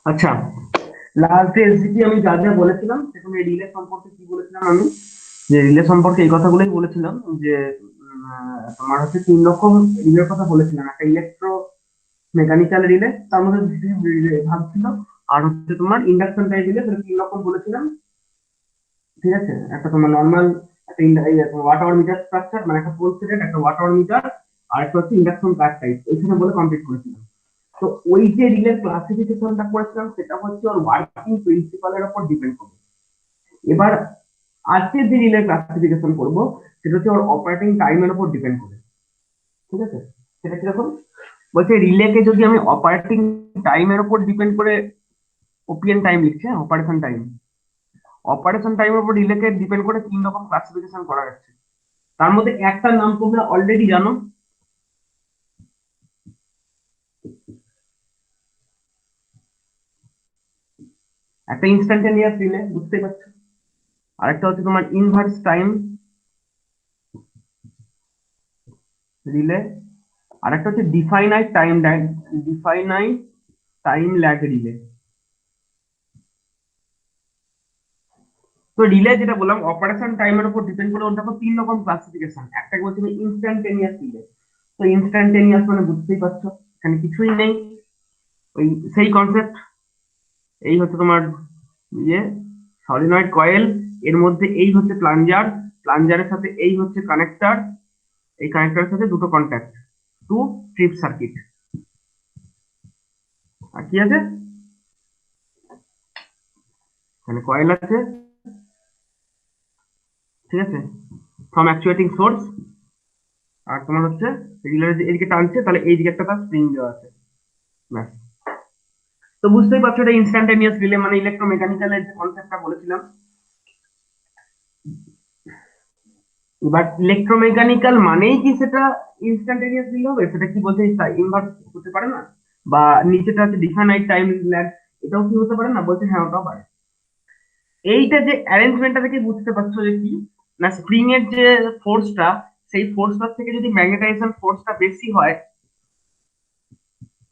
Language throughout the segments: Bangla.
আচ্ছা, লাস্ট এসডিপি আমি যা যা বলেছিলাম সেখানে রিলে সম্পর্কে কি বলেছিলাম আমি, যে রিলে সম্পর্কে এই কথাগুলোই বলেছিলাম যে তোমার হচ্ছে তিন রকম রিলের কথা বলেছিলাম। একটা ইলেকট্রো মেকানিক্যাল রিলে, তার মধ্যে ভাগ ছিল। আর হচ্ছে তোমার ইন্ডাকশন টাইপ রিলে, সেটা তিন রকম বলেছিলাম। ঠিক আছে, একটা তোমার নর্মাল, একটা ওয়াট আওয়ার মিটার স্ট্রাকচার, মানে একটা পোল সেটেড, একটা ওয়াট আওয়ার মিটার, আর একটা হচ্ছে ইন্ডাকশন কার টাইপ, এইখানে বলে কমপ্লিট করেছিলাম। তো ওই যে রিলের ক্লাসিফিকেশনটা করেছিলাম সেটা হচ্ছে ওর ওয়ার্কিং প্রিন্সিপালের উপর ডিপেন্ড করে। এবার আজকে যে রিলের ক্লাসিফিকেশন করবো সেটা হচ্ছে ওর অপারেটিং টাইমের উপর ডিপেন্ড করে। ঠিক আছে, সেটা কিরকম বলছে, রিলেকে যদি আমি অপারেটিং টাইমের উপর ডিপেন্ড করে ওপিএন টাইম লিখছি, অপারেশন টাইম, অপারেশন টাইমের উপর রিলেকে ডিপেন্ড করে তিন রকম ক্লাসিফিকেশন করা যাচ্ছে। তার মধ্যে একটার নাম তোমরা অলরেডি জানো, একটা ইনস্ট্যান্টেনিয়াস রিলে, বুঝতেই পারছো। আরেকটা হচ্ছে তোমার ইনভার্স টাইম রিলে, আরেকটা হচ্ছে ডিফাইনাইট টাইম ল্যাগ রিলে। তো রিলে যেটা বললাম অপারেশন টাইমের উপর ডিপেন্ড করে, ওর দেখো তিন রকম ক্লাসিফিকেশন। একটাকে বলছি ইনস্ট্যান্টেনিয়াস রিলে। তো ইনস্ট্যান্টেনিয়াস মানে বুঝতেই পারছো এখানে কিছুই নেই, ওই সেই কনসেপ্ট। এই হচ্ছে তোমার ইয়ে সলিনয়েড কয়েল, এর মধ্যে এই হচ্ছে প্লাঞ্জার, প্লাঞ্জারের সাথে এই হচ্ছে কানেক্টর, এই কানেক্টরের সাথে দুটো কন্ট্যাক্ট, টু ট্রিপ সার্কিট। আর কি আছে, মানে কয়েল আছে, ঠিক আছে, ফ্রম অ্যাকচুয়েটিং সোর্স। আর তোমার হচ্ছে রিলের এদিকে টানছে, তাহলে এই দিকে একটা তার স্প্রিং দেওয়া আছে, ব্যাস। তো বুঝতেই পারছো এটা ইনস্ট্যান্টেনিয়াস রিলে, মানে ইলেকট্রোমেকানিক্যালের যে কনসেপ্টটা বলেছিলাম। এবার ইলেকট্রোমেকানিক্যাল মানেই কি সেটা ইনস্ট্যান্টেনিয়াস রিলে হবে, সেটা কি বলতে ইনভার্স হতে পারে না? বা নিচেটা হচ্ছে ডিফাইনাইট টাইম ল্যাগ, এটাও কি হতে পারে না? বলছে হ্যাঁ, ওটাও পারে। এইটা যে অ্যারেঞ্জমেন্টটা থেকে বুঝতে পারছো যে কি, না স্প্রিং এর যে ফোর্সটা, সেই ফোর্সটার থেকে যদি ম্যাগনেটাইজেশন ফোর্সটা বেশি হয়,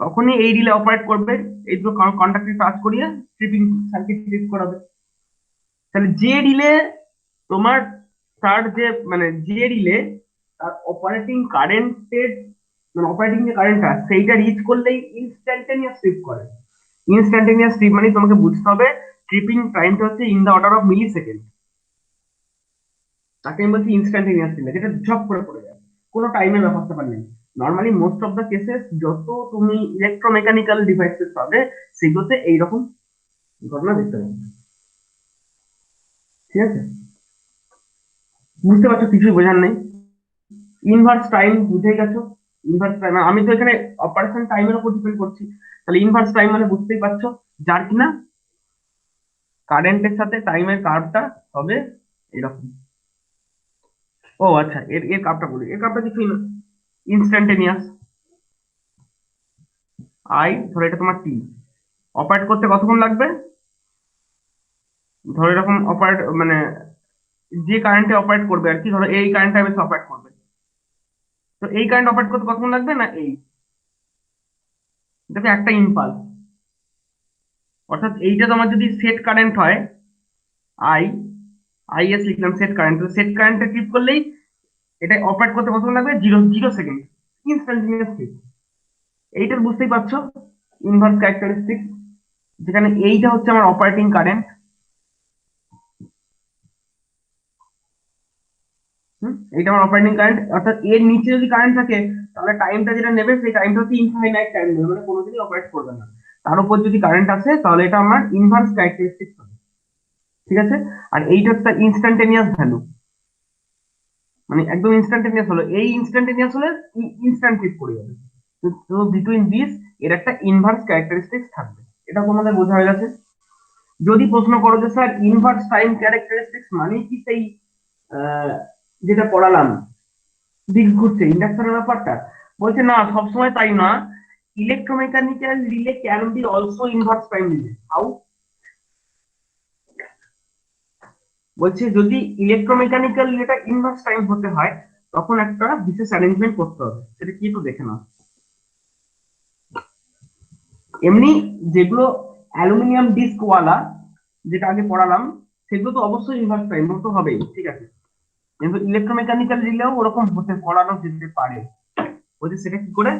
তখনই এই রিলে অপারেট করবে। এই দুটো কন্ডাক্টর টাচ করিয়ে ট্রিপিং সার্কিট ট্রিপ করাবে। তাহলে যে রিলে তোমার, তার যে মানে যে রিলে তার অপারেটিং কারেন্টের, মানে অপারেটিং যে কারেন্টটা সেইটা রিচ করলেই ইনস্ট্যান্টেনিয়াস ট্রিপ করে। ইনস্ট্যান্টেনিয়াস ট্রিপ মানে তোমাকে বুঝতে হবে ট্রিপিং টাইমটা হচ্ছে in the order of millisecond. তাকে আমি বলছি ইনস্ট্যান্টেনিয়াস রিলে, যেটা ঝপ করে পড়ে যায়, কোনো টাইমের ব্যাপারটা পার নেই। Normally most of the cases যত তুমি ইলেকট্রোমেকানিক্যাল ডিভাইসেস পাবে সেগুলোতে এইরকম ঘটনা দেখতে পাবে। ঠিক আছে, বুঝতে পারছো, কিছুই বোঝার নেই। ইনভার্স টাইম বুঝে গেছো? ইনভার্স টাইম আমি তো এখানে অপারেশন টাইমের উপর ডিপেন্ড করছি, তাহলে ইনভার্স টাইম মানে বুঝতেই পারছো যার কিনা কারেন্টের সাথে টাইমের কার্ভটা হবে এরকম। ও আচ্ছা, এর এর কার্ভটা বলি, এর কার্ভটা কিছুই না, ইনস্ট্যান্টেনিয়াস। ধরো এটা তোমার টি, অপারেট করতে কতক্ষণ লাগবে? ধরো এরকম অপারেট মানে যে কারেন্টে অপারেট করবে আর কি, ধরো এই কারেন্টটা বেশি অপারেট করবে, তো এই কারেন্ট অপারেট করতে কতক্ষণ লাগবে? না এই, দেখো একটা ইম্পালস, অর্থাৎ এইটা তোমার যদি সেট কারেন্ট হয়, আই আইএস লিখলাম, সেট কারেন্ট, তো সেট কারেন্টে ক্লিক করলেই এটা অপারেট করতে কতক্ষণ লাগবে? 0.0 সেকেন্ড, ইনস্ট্যান্টিনিয়াস ক্লিক। এইটা বুঝতেই পারছো ইনভার্স ক্যারেক্টারিস্টিক, যেখানে এইটা হচ্ছে আমার অপারেটিং কারেন্ট। এইটা আমার অপারেটিং কারেন্ট, অর্থাৎ এর নিচে যদি কারেন্ট থাকে তাহলে টাইমটা যেটা নেবে সেই টাইমটা হচ্ছে ইনফাইনাইট টাইম নেবে, মানে কোনোদিনই অপারেট করবে না। তার উপর যদি কারেন্ট আসে তাহলে এটা আমার ইনভার্স ক্যারেক্টারিস্টিক হবে। ঠিক আছে, আর এইটা হচ্ছে ইনস্ট্যান্টেনিয়াস ভ্যালু, মানে একদম ইনস্ট্যান্টেনিয়াস হলো, এই ইনস্ট্যান্টেনিয়াস হলে ইনস্ট্যান্ট ক্লিক করে যাবে। তো বিটুইন দিস এর একটা ইনভার্স ক্যারেক্টারিস্টিক্স থাকবে। এটা তোমাদের বোঝা হয়ে গেছে? যদি প্রশ্ন করো যে স্যার ইনভার্স টাইম ক্যারেক্টারিস্টিক্স মানে কি সেই আহ, যেটা পড়ালাম দিক ঘুরছে ইন্ডাকশনের ব্যাপারটা, বলছে না, সবসময় তাই না। Electromechanical relay can be also inverse time relay. How? বলছে যদি ইলেকট্রোমেকানিক্যাল রিলেটা ইনভার্স টাইম হতে হয় তখন একটা বিশেষ অ্যারেঞ্জমেন্ট করতে হবে, সেটা কি একটু দেখে নাও। এমনি যেগুলো অ্যালুমিনিয়াম ডিস্ক ওয়ালা যেটা আগে পড়ালাম, সেগুলো তো অবশ্যই ইনভার্স টাইম তো হবেই, ঠিক আছে। কিন্তু ইলেকট্রোমেকানিক্যাল রিলেও ওরকম হতে পড়ানো যেতে পারে। বলছে সেটা কি করে,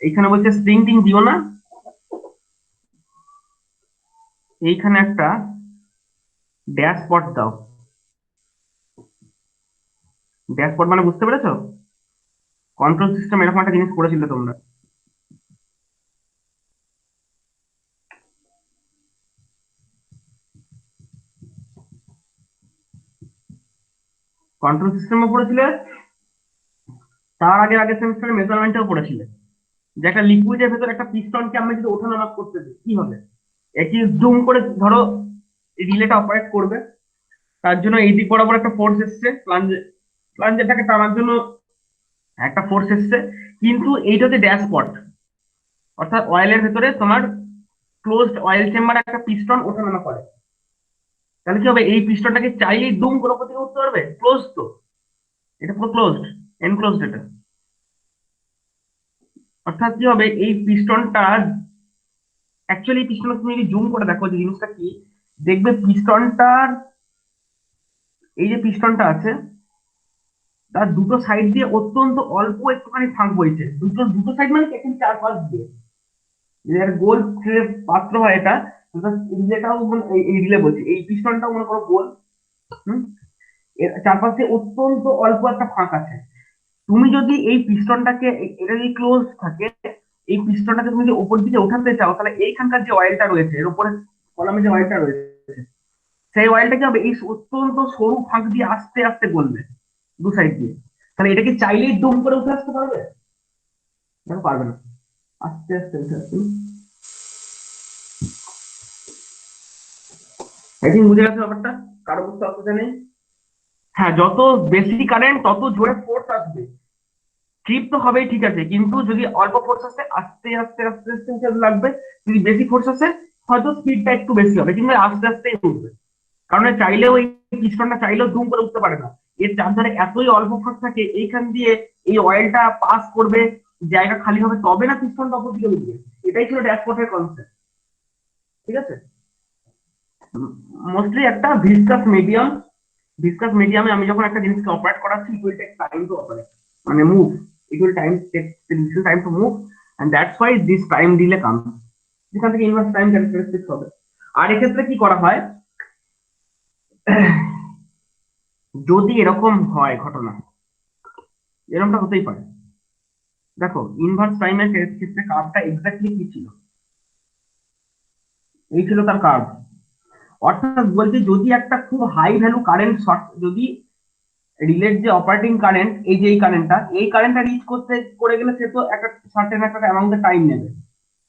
এইখানে বলছে স্প্রিং টিং দিও না, এইখানে একটা ড্যাশপট দাও। ড্যাশপট মানে বুঝতে পেরেছো? কন্ট্রোল সিস্টেম এরকম একটা জিনিস করেছিলে তোমরা। কন্ট্রোল সিস্টেমও পড়েছিলে, তার আগে আগের সেমিস্টারে মেজারমেন্টও পড়েছিলে, যে একটা লিকুইডের ভেতর একটা পিস্টনকে আমরা যদি ওঠানামা করতে দিই কি হবে। একই জুম করে ধরো রিলেটা অপারেট করবে, তার জন্য এই দিক বরাবর একটা ফোর্স এসছে, প্লাঞ্জেটাকে টানার জন্য একটা ফোর্স এসছে। কিন্তু এইটা হচ্ছে ড্যাশপট, অর্থাৎ অয়েলের ভেতরে তোমার ক্লোজড অয়েল চেম্বারে একটা পিস্টন ওঠানামা করে। তাহলে কি হবে, এই পিস্টনটাকে চাইলেই দুম করে উপর থেকে উঠতে পারবে? ক্লোজ তো, এটা পুরো ক্লোজড, এনক্লোজড এটা। অর্থাৎ কি হবে, এই পিস্টনটা অ্যাকচুয়ালি পিস্টনটা তুমি যদি জুম করে দেখো যে জিনিসটা কি, দেখবে পিস্টনটার এই যে পিস্টনটা আছে, তার দুটো সাইড দিয়ে অত্যন্ত অল্প একটুখানি ফাঁক বইছে, দুটো দুটো সাইড মানে কি, এখন চারপাশ দিয়ে এর গোল পাত্র হয় এটা। রিলেটাও এই রিলে বলছি, এই পিস্টনটাও মনে করো গোল। হুম, এর চারপাশে অত্যন্ত অল্প একটা ফাঁক আছে। তুমি যদি এই পিস্টনটাকে এটা যদি ক্লোজ থাকে, এই পিস্টনটাকে তুমি যদি উপর দিকে উঠাতে চাও, তাহলে এইখানকার যে অয়েলটা রয়েছে এর উপরে কলামে যে অয়েলটা রয়েছে, সেই অয়েলটা কি হবে, এই অত্যন্ত সরু ফাঁক দিয়ে আস্তে আস্তে গলবে দু সাইড দিয়ে। তাহলে এটাকে চাইলেই দুম করে উঠে আসতে পারবে? দেখো পারবে না, আস্তে আস্তে উঠে আসতে। আই থিঙ্ক বুঝে গেছে ব্যাপারটা, কারো বুঝতে অসুবিধা নেই। হ্যাঁ, যত বেশি কারেন্ট তত জোরে ফোর্স আসবে, ট্রিপ তো হবেই ঠিক আছে, কিন্তু যদি অল্প ফোর্স আসে আস্তে আস্তে আস্তে আস্তে উঠে লাগবে। যদি বেশি ফোর্স আসে হয়তো স্পিডটা একটু বেশি হবে, কিন্তু আস্তে আস্তেই উঠবে। কারণ চাইলেও এই পিস্টনটা চাইলেও দুম করে উঠতে পারে না, এর চারধারে এতই অল্প ফাঁক থাকে, এইখান দিয়ে এই অয়েলটা পাস করবে, জায়গা খালি হবে, তবে না পিস্টনটা অপর দিকে উঠবে। এটাই ছিল ড্যাশপটের কনসেপ্ট, ঠিক আছে। মোস্টলি একটা ভিসকাস মিডিয়ামে আমি যখন একটা জিনিসকে অপারেট করাচ্ছি, it will take time to operate, মানে move, it will time to move, and that's why this time delay comes. যেখান থেকে ইনভার্স টাইম ক্যারেক্টারিস্টিক্স হবে। আর এক্ষেত্রে কি করা হয়, যদি এরকম হয় ঘটনা, এরকমটা হতেই পারে। দেখো ইনভার্স টাইমের ক্ষেত্রে কার্ভটা এক্স্যাক্টলি কি ছিল, এই ছিল তার কার্ভ। অর্থাৎ বলতে যদি একটা খুব হাই ভ্যালু কারেন্ট শর্ট, যদি রিলের যে অপারেটিং কারেন্ট, এই যে এই কারেন্টটা রিচ করতে করে গেলে সে তো একটা সার্টেন একটা অ্যামাউন্টের টাইম নেবে,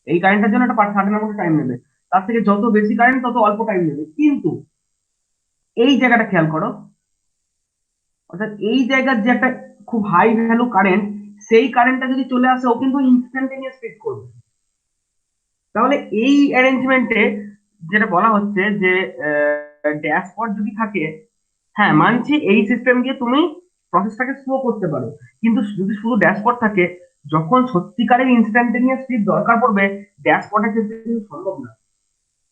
এই কারেন্টের জন্য একটা সার্টেন অ্যামাউন্টের টাইম নেবে। তার থেকে যত বেশি কারেন্ট তত অল্প টাইম নেবে। কিন্তু এই জায়গাটা খেয়াল করো, অর্থাৎ এই জায়গার যে একটা খুব হাই ভ্যালু কারেন্ট, সেই কারেন্টটা যদি চলে আসে ও কিন্তু ইনস্ট্যান্টেনিয়াস স্পিড করবে। তাহলে এই অ্যারেঞ্জমেন্টে যেটা বলা হচ্ছে যে ড্যাশপট যদি থাকে, হ্যাঁ মানছি এই সিস্টেম দিয়ে তুমি প্রসেসটাকে স্লো করতে পারো, কিন্তু যদি শুধু ড্যাশপট থাকে, যখন সত্যিকারের ইনস্ট্যান্টেনিয়াস স্পিড দরকার পড়বে, ড্যাশপটের ক্ষেত্রে কিন্তু সম্ভব না।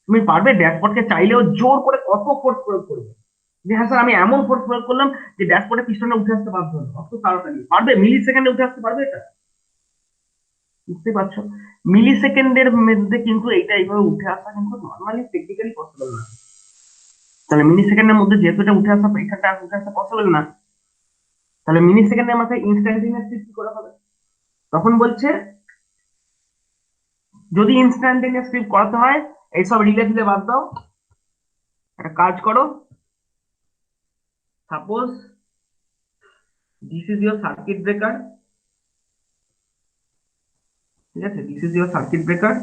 তুমি পারবে ড্যাশপটকে চাইলেও জোর করে কত ফোর্স প্রয়োগ করবে, যে হ্যাঁ স্যার আমি এমন ফোর্স প্রয়োগ করলাম যে ড্যাশপটের পিছনে উঠে আসতে বাধ্য হলো, অত তাড়াতাড়ি পারবে? মিলি সেকেন্ডে উঠে আসতে পারবে এটা? বুঝতে পারছো, মিলি সেকেন্ডের মধ্যে কিন্তু এইটা এইভাবে উঠে আসা কিন্তু নর্মালি টেকনিক্যালি পসিবল না। তাহলে মিলি সেকেন্ডের মধ্যে যেহেতু এটা উঠে আসা, এখানটা উঠে আসা পসিবল না, তাহলে মিলি সেকেন্ডের মাথায় ইনস্ট্যান্টেনিয়াস কি করে হবে? তখন বলছে যদি ইনস্ট্যান্টেনিয়াস স্পিড করাতে হয়, এইসব রিলে টিলে বাদ দাও, একটা কাজ করো, suppose this is your circuit breaker, ঠিক আছে, this is your circuit breaker,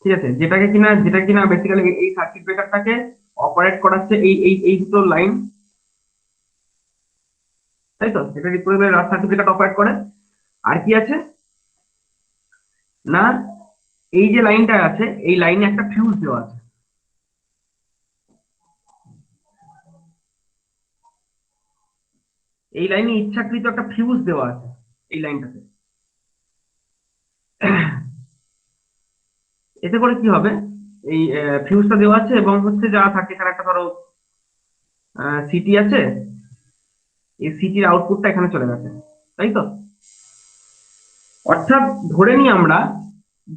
ঠিক আছে, যেটা কিনা বেসিক্যালি এই সার্কিট ব্রেকারটাকে অপারেট করাচ্ছে এই দুটো লাইন, তাই তো, এটা রিপ্রেজেন্ট সার্কিট ব্রেকার অপারেট করে। আর কি আছে না, এই যে লাইনটা আছে এই লাইনে একটা ফিউজ দেওয়া আছে, এই লাইনে ইচ্ছাকৃত একটা ফিউজ দেওয়া আছে এই লাইনটাতে। এতে করে কি হবে, এই ফিউজটা দেওয়া আছে এবং হচ্ছে যা থাকে এখানে একটা ধরো সিটি আছে, এই সিটির আউটপুটটা এখানে চলে গেছে, তাই তো? অর্থাৎ ধরে নিই আমরা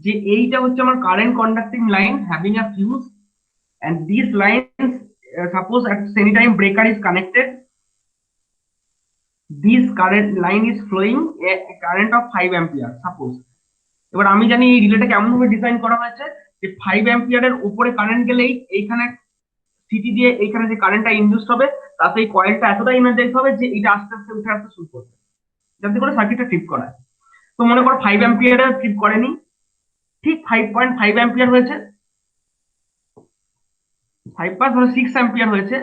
যে এইটা হচ্ছে আমার current conducting line having a fuse, and these lines, suppose at any time breaker is connected, this current line is flowing a current of 5 ampere suppose। এবার আমি জানি এই রিলেটা কেমন ভাবে ডিজাইন করা হয়েছে, যে 5 অ্যাম্পিয়ারের উপরে কারেন্ট গেলেই এইখানে সিটি দিয়ে এইখানে যে কারেন্টটা ইনডিউস হবে, তাতে এই কয়েলটা এতটা এনার্জাইজ হবে যে এটা আস্তে আস্তে উঠে আসতে শুরু করবে, যাতে করে সার্কিটটা ট্রিপ করায়। তো মনে করো 5 অ্যাম্পিয়ারে ট্রিপ করেনি, ঠিক 5.5 অ্যাম্পিয়ার হয়েছে, 5 বা ধরো 6 অ্যাম্পিয়ার হয়েছে।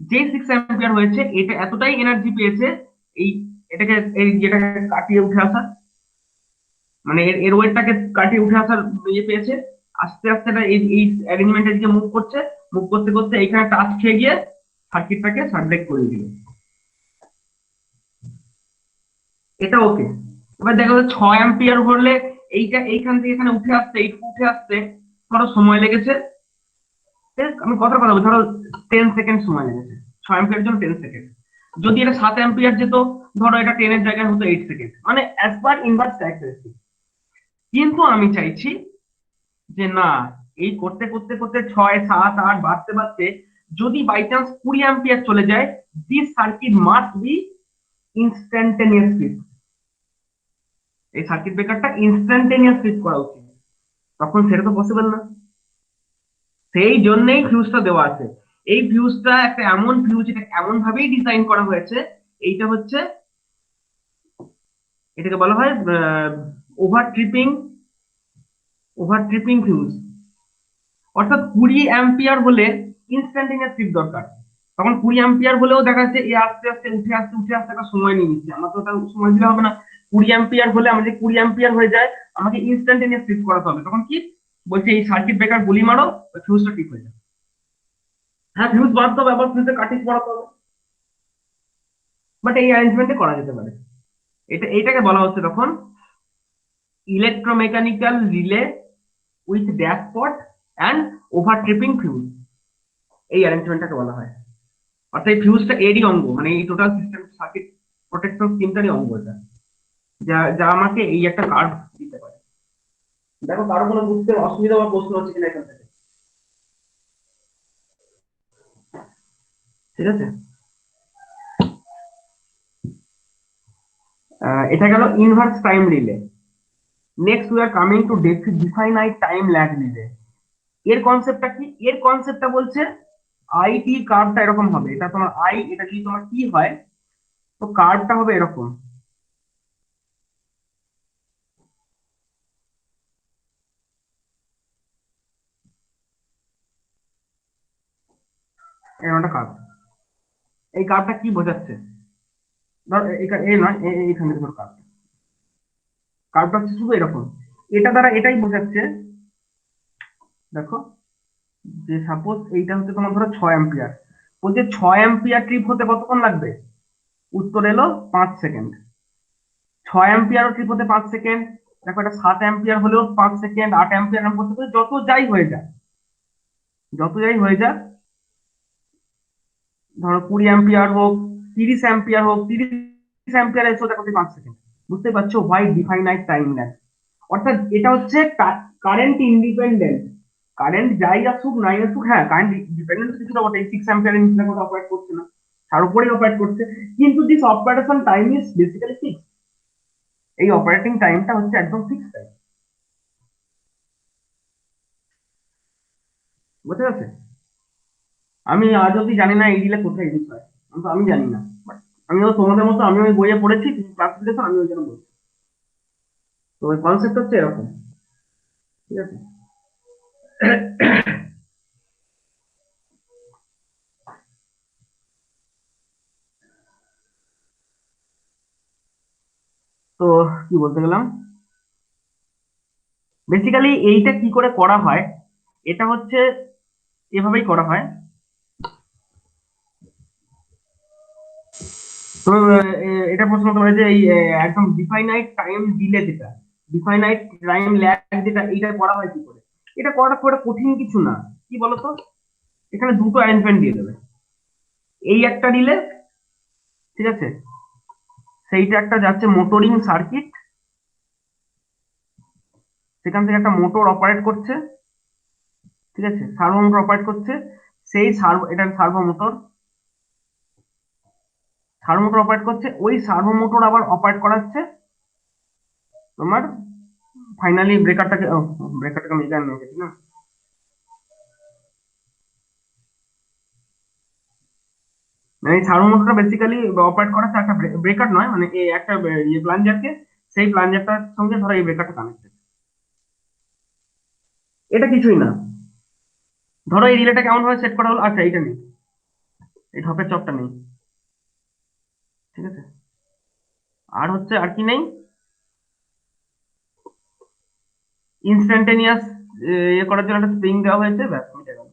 যে 6 অ্যাম্পিয়ার হয়েছে এটা এতটাই এনার্জি পেয়েছে এই এটাকে এই যেটাকে কাটিয়ে উঠে আসা, মানে এর ওয়েটটাকে কাটিয়ে উঠে আসার ইয়ে পেয়েছে, আস্তে আস্তে এটা এই অ্যারেঞ্জমেন্টের দিকে মুভ করছে, মুভ করতে করতে এইখানে টাচ খেয়ে গিয়ে সার্কিটটাকে সার্কিট করে দিল। এটা ওকে। এবার দেখো 6 অ্যাম্পিয়ার হলে এইটা এইখান থেকে এখানে উঠে আসতে, এইটুকু উঠে আসতে ধরো সময় লেগেছে, আমি কথার কথা বলছি, ধরো 10 সেকেন্ড সময় লেগেছে, 6 অ্যাম্পিয়ার জন্য 10 সেকেন্ড। যদি এটা 7 অ্যাম্পিয়ার যেত, ধরো এটা 10 এর জায়গায় হতো 8 সেকেন্ড, মানে অ্যাজ পার ইনভার্স ক্যারেক্টারিস্টিক। কিন্তু আমি চাইছি যে না, এই করতে করতে করতে 6 7 8 বাড়তে বাড়তে যদি বাই চান্স 20 অ্যাম্পিয়ার চলে যায়, this circuit must be instantaneous flip, এই সার্কিট ব্রেকারটা ইনস্ট্যান্টেনিয়াস ফ্লিপ করা উচিত। তখন সেটা তো পসিবল না, সেই জন্যই ফিউজটা দেওয়া আছে। এই ফিউজটা একটা এমন ফিউজ, এটা এমন ভাবেই ডিজাইন করা হয়েছে, এইটা হচ্ছে, এটাকে বলা হয় over tripping, over tripping fuse. অর্থাৎ 20 অ্যাম্পিয়ার হলে ইনস্ট্যান্টেনিয়াস স্লিপ দরকার, তখন 20 অ্যাম্পিয়ার হলেও দেখা যাচ্ছে এ আস্তে আস্তে উঠে আসতে উঠে আসতে একটা সময় নিয়ে নিচ্ছে, আমার তো ওটা সময় দিলে হবে না। 20 অ্যাম্পিয়ার হলে আমার যে 20 অ্যাম্পিয়ার হয়ে যায়, আমাকে ইনস্ট্যান্টেনিয়াস স্লিপ করাতে হবে, তখন কি বলছে এই সার্কিট ব্রেকার গুলি মারো, ওই ফিউজটা ঠিক হয়ে যায়। হ্যাঁ, ফিউজ বাদ হবে, আবার ফিউজে কাটিং করাতে হবে, বাট এই অ্যারেঞ্জমেন্টে করা যেতে পারে। এইটাকে বলা হচ্ছে তখন electromechanical relay with dashpot and over tripping fuse, এই অ্যারেঞ্জমেন্টটাকে বলা হয়। অর্থাৎ এই ফিউজটা এরই অঙ্গ, মানে এই টোটাল সিস্টেম সার্কিট প্রোটেক্টর স্কিমটারই অঙ্গ এটা, যা যা আমাকে এই একটা কার্ভ দিতে পারে। দেখো কারো কোনো বুঝতে অসুবিধা বা প্রশ্ন হচ্ছে কিনা এখান থেকে, ঠিক আছে? এটা গেল inverse time relay. Next we are coming two definite time lag relay. এর কনসেপ্টটা কি? এর কনসেপ্টটা বলছে আই টি কার্ভটা এরকম হবে, এটা তোমার আই, এটা যদি তোমার টি হয়, তো কার্ভটা হবে এরকম, এরকম একটা কার্ভ। এই কার্ভটা কি বোঝাচ্ছে? ধর এখানে এ নয়, এইখানে ধর কার্ভ, কার্ভটা হচ্ছে শুধু এরকম। এটা দ্বারা এটাই বোঝাচ্ছে, দেখো, যে সাপোজ এইটা হচ্ছে তোমার ধরো 6 অ্যাম্পিয়ার, বলছে 6 অ্যাম্পিয়ার ট্রিপ হতে কতক্ষণ লাগবে? উত্তর এলো 5 সেকেন্ড। 6 অ্যাম্পিয়ারও ট্রিপ হতে 5 সেকেন্ড। দেখো এটা 7 অ্যাম্পিয়ার হলেও 5 সেকেন্ড, 8 অ্যাম্পিয়ার এরকম করতে করতে যত যাই হয়ে যায়, যত যাই হয়ে যাক, ধরো 20 অ্যাম্পিয়ার হোক, 30 অ্যাম্পিয়ার হোক, 30 অ্যাম্পিয়ার এসে দেখো 5 সেকেন্ড। বুঝতে পারছো হোয়াই ডিফাইনাইট টাইম ল্যাগ? অর্থাৎ এটা হচ্ছে কারেন্ট ইন্ডিপেন্ডেন্ট, কারেন্ট যাই আসুক নাই আসুক, হ্যাঁ কারেন্ট ডিপেন্ডেন্ট কিছুটা বটে, 6 অ্যাম্পিয়ারের নিচে কোনো অপারেট করছে না, তার উপরেই অপারেট করছে, কিন্তু this operation time is basically fix, এই অপারেটিং টাইমটা হচ্ছে একদম ফিক্স টাইম। বুঝতে পারছে? আমি আজ অব্দি জানি না এই রিলে কোথায় ইউজ হয়, কিন্তু আমি জানি না, But আমিও তোমাদের মতো, আমি ওই বইয়ে পড়েছি, ক্লাস দিয়েছো, আমি ওই জন্য বলছি। তো ওই কনসেপ্ট হচ্ছে এরকম, ঠিক আছে? তো কি বলতে গেলাম, বেসিক্যালি এইটা কি করে করা হয়, এটা হচ্ছে এভাবেই করা হয়। তো এটা প্রশ্ন করতে পারে যে এই একদম ডিফাইনাইট টাইম দিলে যেটা, ডিফাইনাইট টাইম ল্যাগ যেটা, এইটা করা হয় কি করে? এটা করাটা খুব একটা কঠিন কিছু না। কি বলতো, এখানে দুটো অ্যারেঞ্জমেন্ট দিয়ে দেবে। এই একটা রিলে, ঠিক আছে, সেইটা একটা যাচ্ছে মোটরিং সার্কিট, সেখান থেকে একটা মোটর অপারেট করছে, ঠিক আছে, সার্ভো মোটর অপারেট করছে। সেই সার্ভো, এটা servo motor, servo motor operate করছে, ওই সার্ভো মোটর আবার অপারেট করাচ্ছে তোমার ফাইনালি ব্রেকারটাকে, ব্রেকারটাকে আমি এখানে নিয়ে গেছি না, মানে এই সার্ভো মোটরটা বেসিক্যালি অপারেট করাচ্ছে একটা ব্রেকার নয়, মানে এই একটা ইয়ে প্লাঞ্জারকে, সেই প্লাঞ্জারটার সঙ্গে ধরো এই ব্রেকারটা কানেক্টেড। এটা কিছুই না। ধরো এই রিলেটা কেমন ভাবে সেট করা হলো, আচ্ছা এইটা নেই, এই ঢপের চকটা নেই, ঠিক আছে। আর হচ্ছে আর কি নেই, ইনস্ট্যান্টেনিয়াস ইয়ে করার জন্য একটা স্প্রিং দেওয়া হয়েছে, ব্যাস মিটে গেল।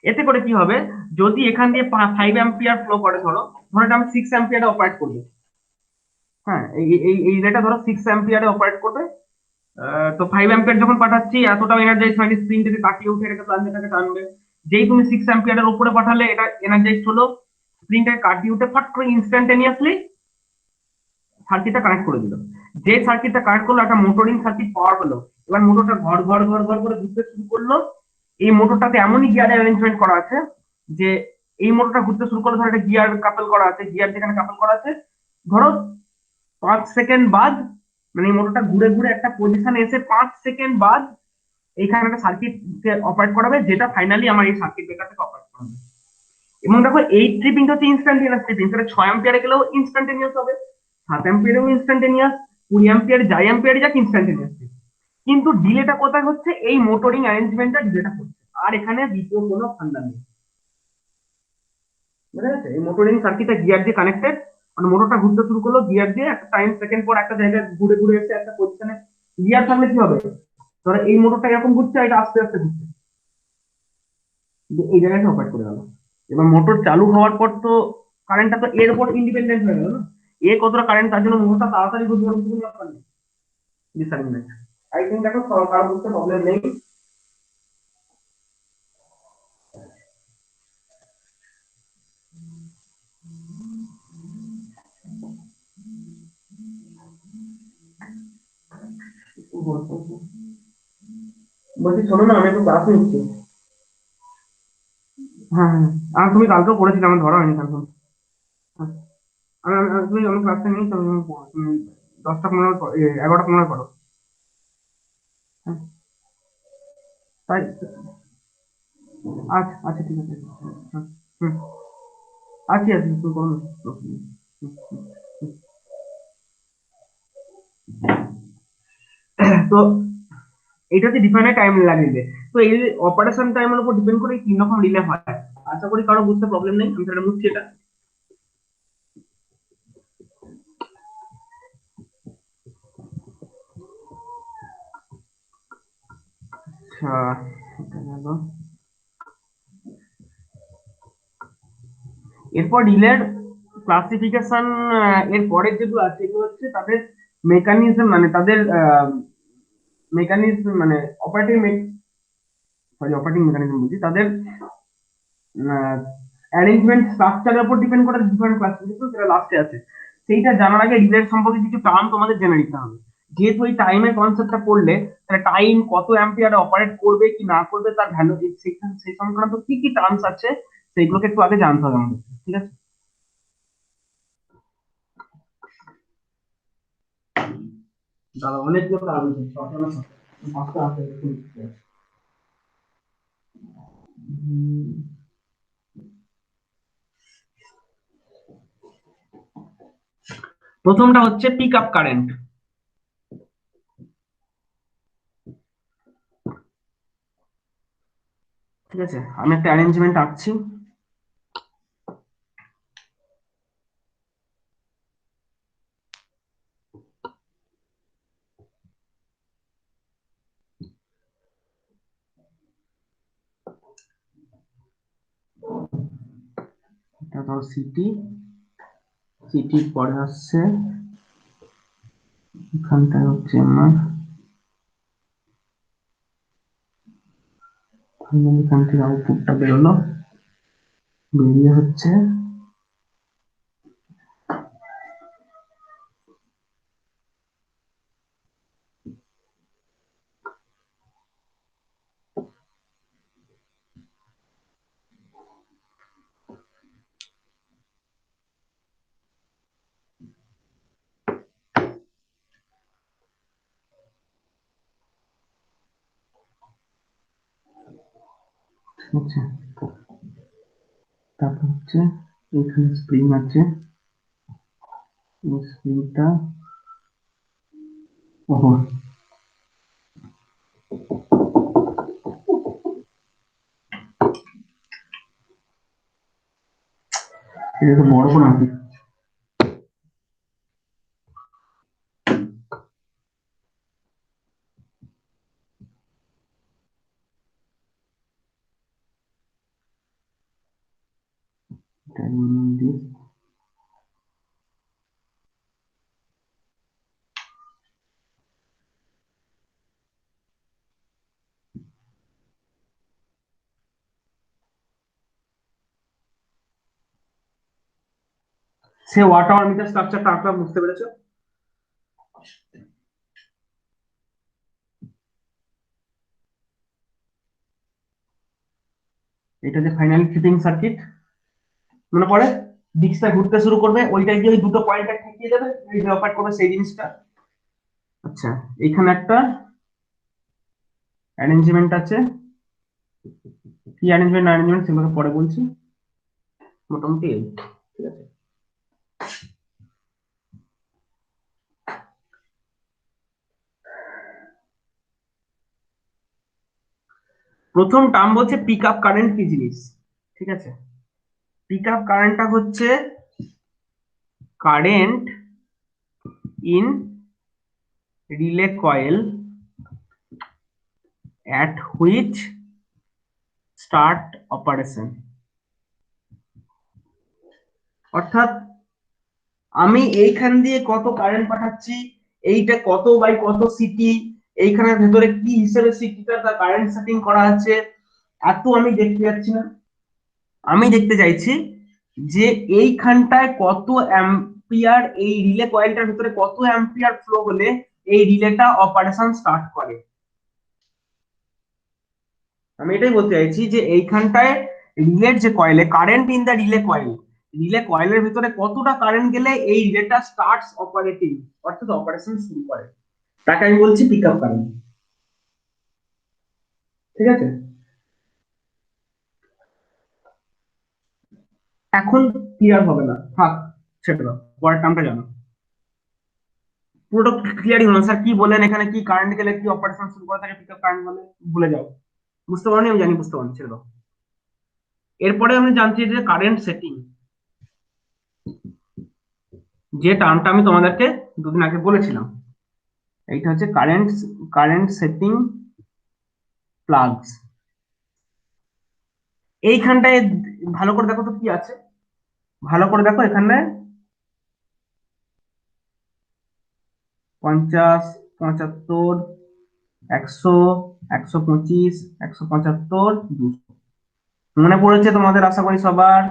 এতে করে কি হবে, যদি এখান দিয়ে 5 অ্যাম্পিয়ার ফ্লো করে, ধরো ধরো এটা আমি 6 অ্যাম্পিয়ারে অপারেট করবো, হ্যাঁ, এই এই এই রিলেটা ধরো 6 অ্যাম্পিয়ারে অপারেট করবে। তো 5 অ্যাম্পিয়ার যখন পাঠাচ্ছি, এতটাও এনার্জাইজ হয়নি, স্প্রিংটাকে কাটিয়ে উঠে এটাকে প্লাঞ্জারটাকে টানবে। যেই তুমি 6 অ্যাম্পিয়ারের উপরে পাঠালে, এটা এনার্জাইজ হলো, স্প্রিংটাকে কাটিয়ে উঠে ফাট করে ইনস্ট্যান্টেনিয়াসলি সার্কিটটা কানেক্ট করে দিল। যে সার্কিটটা কানেক্ট করলো একটা মোটরিং সার্কিট পাওয়ার হলো। এবার মোটরটা ঘর ঘর ঘর ঘর করে ঘুরতে শুরু করলো। এই মোটরটাতে এমনই গিয়ার অ্যারেঞ্জমেন্ট করা আছে যে এই মোটরটা ঘুরতে শুরু করলে, ধরো একটা গিয়ার কাপল করা আছে, গিয়ার যেখানে কাপল করা আছে, ধরো 5 সেকেন্ড বাদ, মানে এই মোটরটা ঘুরে ঘুরে একটা পজিশনে এসে 5 সেকেন্ড বাদ এইখানে একটা সার্কিট অপারেট করাবে, যেটা ফাইনালি আমার এই সার্কিট ব্রেকারটাকে অপারেট করাবে। এবং দেখো এই ট্রিপিংটা হচ্ছে ইনস্ট্যান্টেনিয়াস ট্রিপিং, সেটা 6 অ্যাম্পিয়ারে গেলেও ইনস্ট্যান্টেনিয়াস হবে, 7 অ্যাম্পিয়ারেও ইনস্ট্যান্টেনিয়াস, 20 অ্যাম্পিয়ারে যাই অ্যাম্পিয়ারে যাক ইনস্ট্যান্টেনিয়াস। কিন্তু ডিলেটা কোথায় হচ্ছে, এই মোটরিং অ্যারেঞ্জমেন্টটা ডিলেটা হচ্ছে। আর এখানে দ্বিতীয় কোনো ফান্ডা নেই, বুঝা গেছে? এই মোটরিং সার্কিটটা গিয়ার দিয়ে কানেক্টেড, মানে মোটরটা ঘুরতে শুরু করলো গিয়ার দিয়ে, একটা টাইম সেকেন্ড পর একটা জায়গায় ঘুরে ঘুরে এসে একটা পজিশনে গিয়ার থাকলে কি হবে, ধরো এই মোটরটা এরকম ঘুরছে, এটা আস্তে আস্তে ঘুরছে, এই জায়গায় অপারেট করে গেল। এবার মোটর চালু হওয়ার পর তো কারেন্টটা তো এর উপর ইন্ডিপেন্ডেন্ট হয়ে গেল না, এ কতটা কারেন্ট, তার জন্য মোটরটা তাড়াতাড়ি বুঝতে পারবে কোনো ব্যাপার নেই। ডিসঅ্যারেঞ্জমেন্ট, আই থিঙ্ক দেখো কারো বুঝতে প্রবলেম নেই। বলছি শোনো না, আমি একটু ক্লাস নিচ্ছি। হ্যাঁ হ্যাঁ, আর তুমি কালকেও করেছিলে, আমার ধরা হয়নি কালকে। হ্যাঁ, তুমি আমি ক্লাসটা নিই, তুমি তুমি 10টা 15 11টা 15 করো। হ্যাঁ, তাই, আচ্ছা আচ্ছা, ঠিক আছে। হুম হুম, আছি আছি, তুমি করো না। হুম, হুম, হুম। তো এটা হচ্ছে ডিফাইনাইট টাইম লাগিয়ে, তো এই অপারেশন টাইমের উপর ডিপেন্ড করে এই 3 রকম রিলে হয়। আশা করি কারো বুঝতে প্রবলেম নেই, আমি সেটা বুঝছি এটা। আচ্ছা, এটা গেল। এরপর রিলের ক্লাসিফিকেশন, এর পরের যেগুলো আছে এগুলো হচ্ছে তাদের মেকানিজম, মানে তাদের মেকানিজম, মানে অপারেটিং, সরি অপারেটিং মেকানিজম বলছি, তাদের অ্যারেঞ্জমেন্ট স্ট্রাকচারের উপর ডিপেন্ড করে ডিফারেন্ট ক্লাসিফিকেশন, সেটা লাস্টে আছে। সেইটা জানার আগে রিলের সম্পর্কে কিছু টার্ম তোমাদের জেনে নিতে হবে। যেহেতু এই টাইমের কনসেপ্টটা পড়লে, তাহলে টাইম কত অ্যাম্পিয়ারে অপারেট করবে কি না করবে, তার ভ্যালু, সেই সংক্রান্ত কি কি টার্মস আছে, সেইগুলোকে একটু আগে জানতে হবে আমাদের, ঠিক আছে? দাদা অনেকগুলো টার্ম আছে, ছটা না সাতটা, পাঁচটা আছে একটু। প্রথমটা হচ্ছে পিক আপ কারেন্ট, ঠিক আছে, আমি একটা অ্যারেঞ্জমেন্ট আঁকছি। এটা ধরো সিটি, সিটির পরে আসছে এখানটায় হচ্ছে আমার এখান থেকে আউটপুটটা বেরোলো, বেরিয়ে হচ্ছে হচ্ছে তারপর হচ্ছে এখানে স্প্রিং আছে, এই স্প্রিংটা ওহো এটা তো বড় করে আছে। সে ওয়াটার মিটার স্ট্রাকচারটা আপনারা বুঝতে পেরেছো? এটা যে ফাইনাল ট্রিপিং সার্কিট মনে পড়ে, ডিস্কটা ঘুরতে শুরু করবে, ওইটাই দিয়ে ওই দুটো পয়েন্টটা ঠেকিয়ে যাবে, এই যে অপারেট করবে সেই জিনিসটা। আচ্ছা, এখানে একটা অ্যারেঞ্জমেন্ট আছে, কি অ্যারেঞ্জমেন্ট সেগুলো পরে বলছি, মোটামুটি এই, ঠিক আছে। প্রথম টার্ম বলছে পিক আপ কারেন্ট কি জিনিস, ঠিক আছে। পিক আপ কারেন্টটা হচ্ছে current in relay coil at which start operation, অর্থাৎ আমি এইখান দিয়ে কত কারেন্ট পাঠাচ্ছি, এইটা কত বাই কত সিটি, এইখানের ভেতরে কি হিসেবে সিটিটা তার কারেন্ট সেটিং করা আছে, এত আমি দেখতে যাচ্ছি না। আমি দেখতে চাইছি যে এইখানটায় কত অ্যাম্পিয়ার, এই রিলে কয়েলটার ভিতরে কত অ্যাম্পিয়ার ফ্লো হলে এই রিলেটা অপারেশন স্টার্ট করে। আমি এটাই বলতে চাইছি যে এইখানটায় রিলের যে কয়েলে current in the relay coil, relay কয়েলের ভিতরে কতটা কারেন্ট গেলে এই রিলেটা স্টার্টস অপারেটিং, অর্থাৎ অপারেশন শুরু করে, তাকে আমি বলছি পিক আপ কারেন্ট, ঠিক আছে। এখন ক্লিয়ার হবে না, থাক, ছেড়ে দাও, পরের টার্মটা জানো। পুরোটা ক্লিয়ারই হলো স্যার, কি বলেন এখানে, কি কারেন্ট গেলে কি অপারেশন শুরু করে তাকে পিক আপ কারেন্ট বলে, ভুলে যাও, বুঝতে পারোনি, আমি জানি বুঝতে পারছি, ছেড়ে দাও। এরপরে আমি জানছি যে কারেন্ট সেটিং, যে টার্মটা আমি তোমাদেরকে দুদিন আগে বলেছিলাম, এইটা হচ্ছে কারেন্ট কারেন্ট সেটিং প্লাগস। এইখানটায় ভালো করে দেখো তো কি আছে, ভালো করে দেখো এখানটায় 50, 75, 100, 125, 175, 200 মনে পড়েছে তোমাদের আশা করি সবার,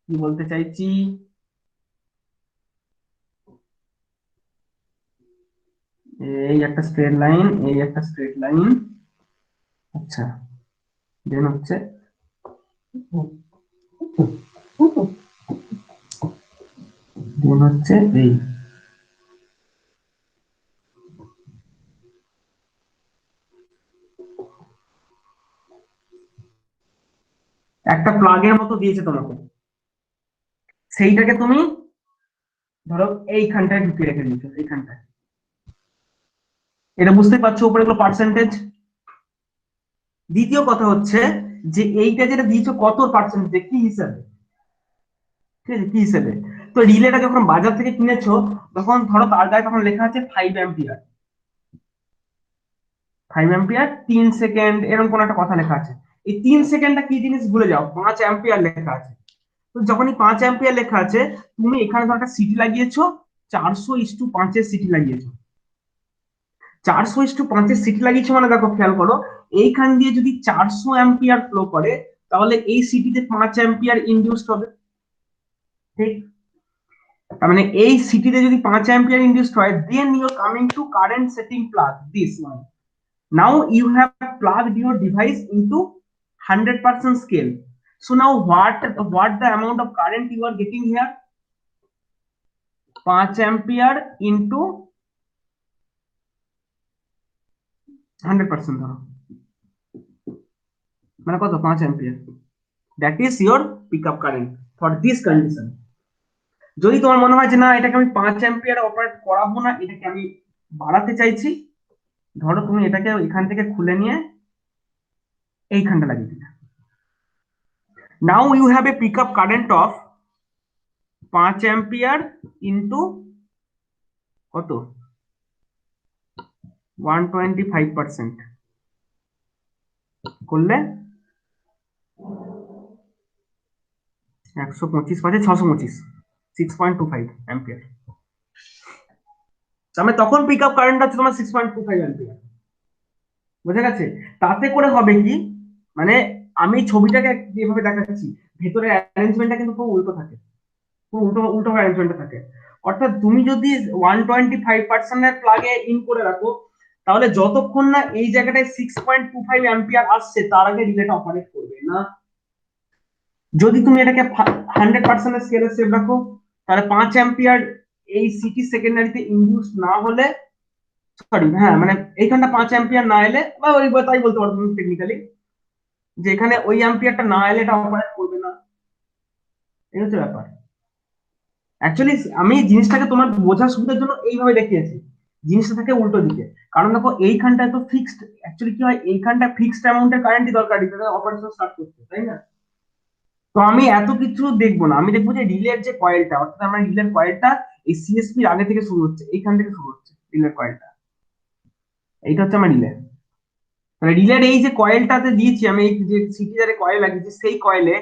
কি বলতে চাইছি। এই একটা স্ট্রেট লাইন, এই একটা স্ট্রেট লাইন, আচ্ছা, দেন হচ্ছে এই একটা প্লাগের মতো দিয়েছে তোমাকে, সেইটাকে তুমি ধরো এইখানটায় ঢুকিয়ে রেখে দিয়েছো, এইখানটায়, এটা বুঝতে পারছো উপরে এগুলো পার্সেন্টেজ। দ্বিতীয় কথা হচ্ছে যে এইটা যেটা দিয়েছো কত পার্সেন্টেজ, কি হিসাবে, ঠিক আছে, কি হিসেবে। তো রিলেটা যখন বাজার থেকে কিনেছো, তখন ধরো তার গায়ে তখন লেখা আছে 5 অ্যাম্পিয়ার, 5 অ্যাম্পিয়ার 3 সেকেন্ড, এরকম কোন একটা কথা লেখা আছে। এই 3 সেকেন্ডটা কি জিনিস ভুলে যাও, 5 অ্যাম্পিয়ার লেখা আছে। তো যখনই 5 অ্যাম্পিয়ার লেখা আছে, তুমি এখানে ধরো একটা সিটি লাগিয়েছো, 400:5 সিটি লাগিয়েছো। 400:5 সিটি লাগিয়েছে মানে দেখো খেয়াল করো, এইখান দিয়ে যদি 400 অ্যাম্পিয়ার ফ্লো করে তাহলে এই সিটিতে 5 অ্যাম্পিয়ার ইনডিউসড হবে, ঠিক? তার মানে এই সিটিতে যদি 5 অ্যাম্পিয়ার ইনডিউসড হয়, then you are coming to current setting plug this one. Now you have plugged your device into 100% scale. So now what the amount of current you are getting here? 5 ampere into 100% ধরো, মানে কত? 5 ampere. That is your pickup current for this condition. যদি তোমার মনে হয় যে না এটাকে আমি 5 ampere অপারেট করাবো না, এটাকে আমি বাড়াতে চাইছি, ধরো তুমি এটাকে এখান থেকে খুলে নিয়ে এইখানটা লাগিয়ে দিলে। Now you have a pickup current of 5 ampere into কত? 125% করলে 125 পাঁচে 625, 6.25 অ্যাম্পিয়ার। তার মানে তখন পিক আপ কারেন্ট আছে তোমার 6.25 অ্যাম্পিয়ার। বুঝে গেছে? তাতে করে হবে কি, মানে আমি ছবিটাকে যেভাবে দেখাচ্ছি, ভেতরে অ্যারেঞ্জমেন্টটা কিন্তু খুব উল্টো থাকে, খুব উল্টো উল্টো অ্যারেঞ্জমেন্টটা থাকে। অর্থাৎ তুমি যদি 125% এর প্লাগে ইন করে রাখো, তাহলে যতক্ষণ না এই জায়গাটায় 6.25 অ্যাম্পিয়ার আসছে তার আগে রিলেটা অপারেট করবে না। যদি তুমি এটাকে 100% স্কেলে সেভ রাখো, তাহলে 5 অ্যাম্পিয়ার এই সিটি সেকেন্ডারিতে ইনডিউস না হলে, সরি হ্যাঁ মানে এইখানটা 5 অ্যাম্পিয়ার না এলে, বা ওই তাই বলতে পারো তুমি টেকনিক্যালি, যে এখানে ওই অ্যাম্পিয়ারটা না এলে এটা অপারেট করবে না। এই হচ্ছে ব্যাপার। অ্যাকচুয়ালি আমি জিনিসটাকে তোমার বোঝার সুবিধার জন্য এইভাবে দেখিয়েছি, জিনিসটা থাকে উল্টো দিকে। কারণ দেখো এইখানটায় তো ফিক্সড, অ্যাকচুয়ালি কি হয়, এইখানটা ফিক্সড অ্যামাউন্টের কারেন্টই দরকার অপারেশন স্টার্ট করতে, তাই না? তো আমি এত কিছু দেখবো না, আমি দেখবো যে রিলের যে কয়েলটা, অর্থাৎ আমার রিলের কয়েলটা এই সিএসপি আগে থেকে শুরু হচ্ছে, এইখান থেকে শুরু হচ্ছে রিলের কয়েলটা, এইটা হচ্ছে আমার রিলে। মানে রিলের এই যে কয়েলটাতে দিয়েছি আমি, এই যে সিটিজারে কয়েল লাগিয়েছি, সেই কয়েলে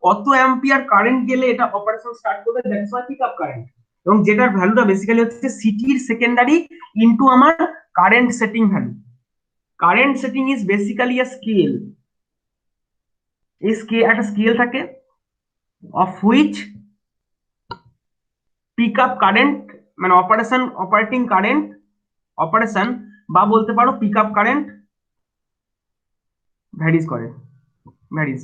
কত অ্যাম্পিয়ার কারেন্ট গেলে এটা অপারেশন স্টার্ট করবে, that's why pick up current. এবং যেটার ভ্যালুটা বেসিক্যালি হচ্ছে সিটির সেকেন্ডারি ইনটু আমার current setting value. Current setting is basically a scale. এই স্কেল, একটা স্কেল থাকে of which pick up current, মানে অপারেটিং কারেন্ট, অপারেশন বা বলতে পারো পিক আপ কারেন্ট ভ্যারিজ করে, ভ্যারিজ।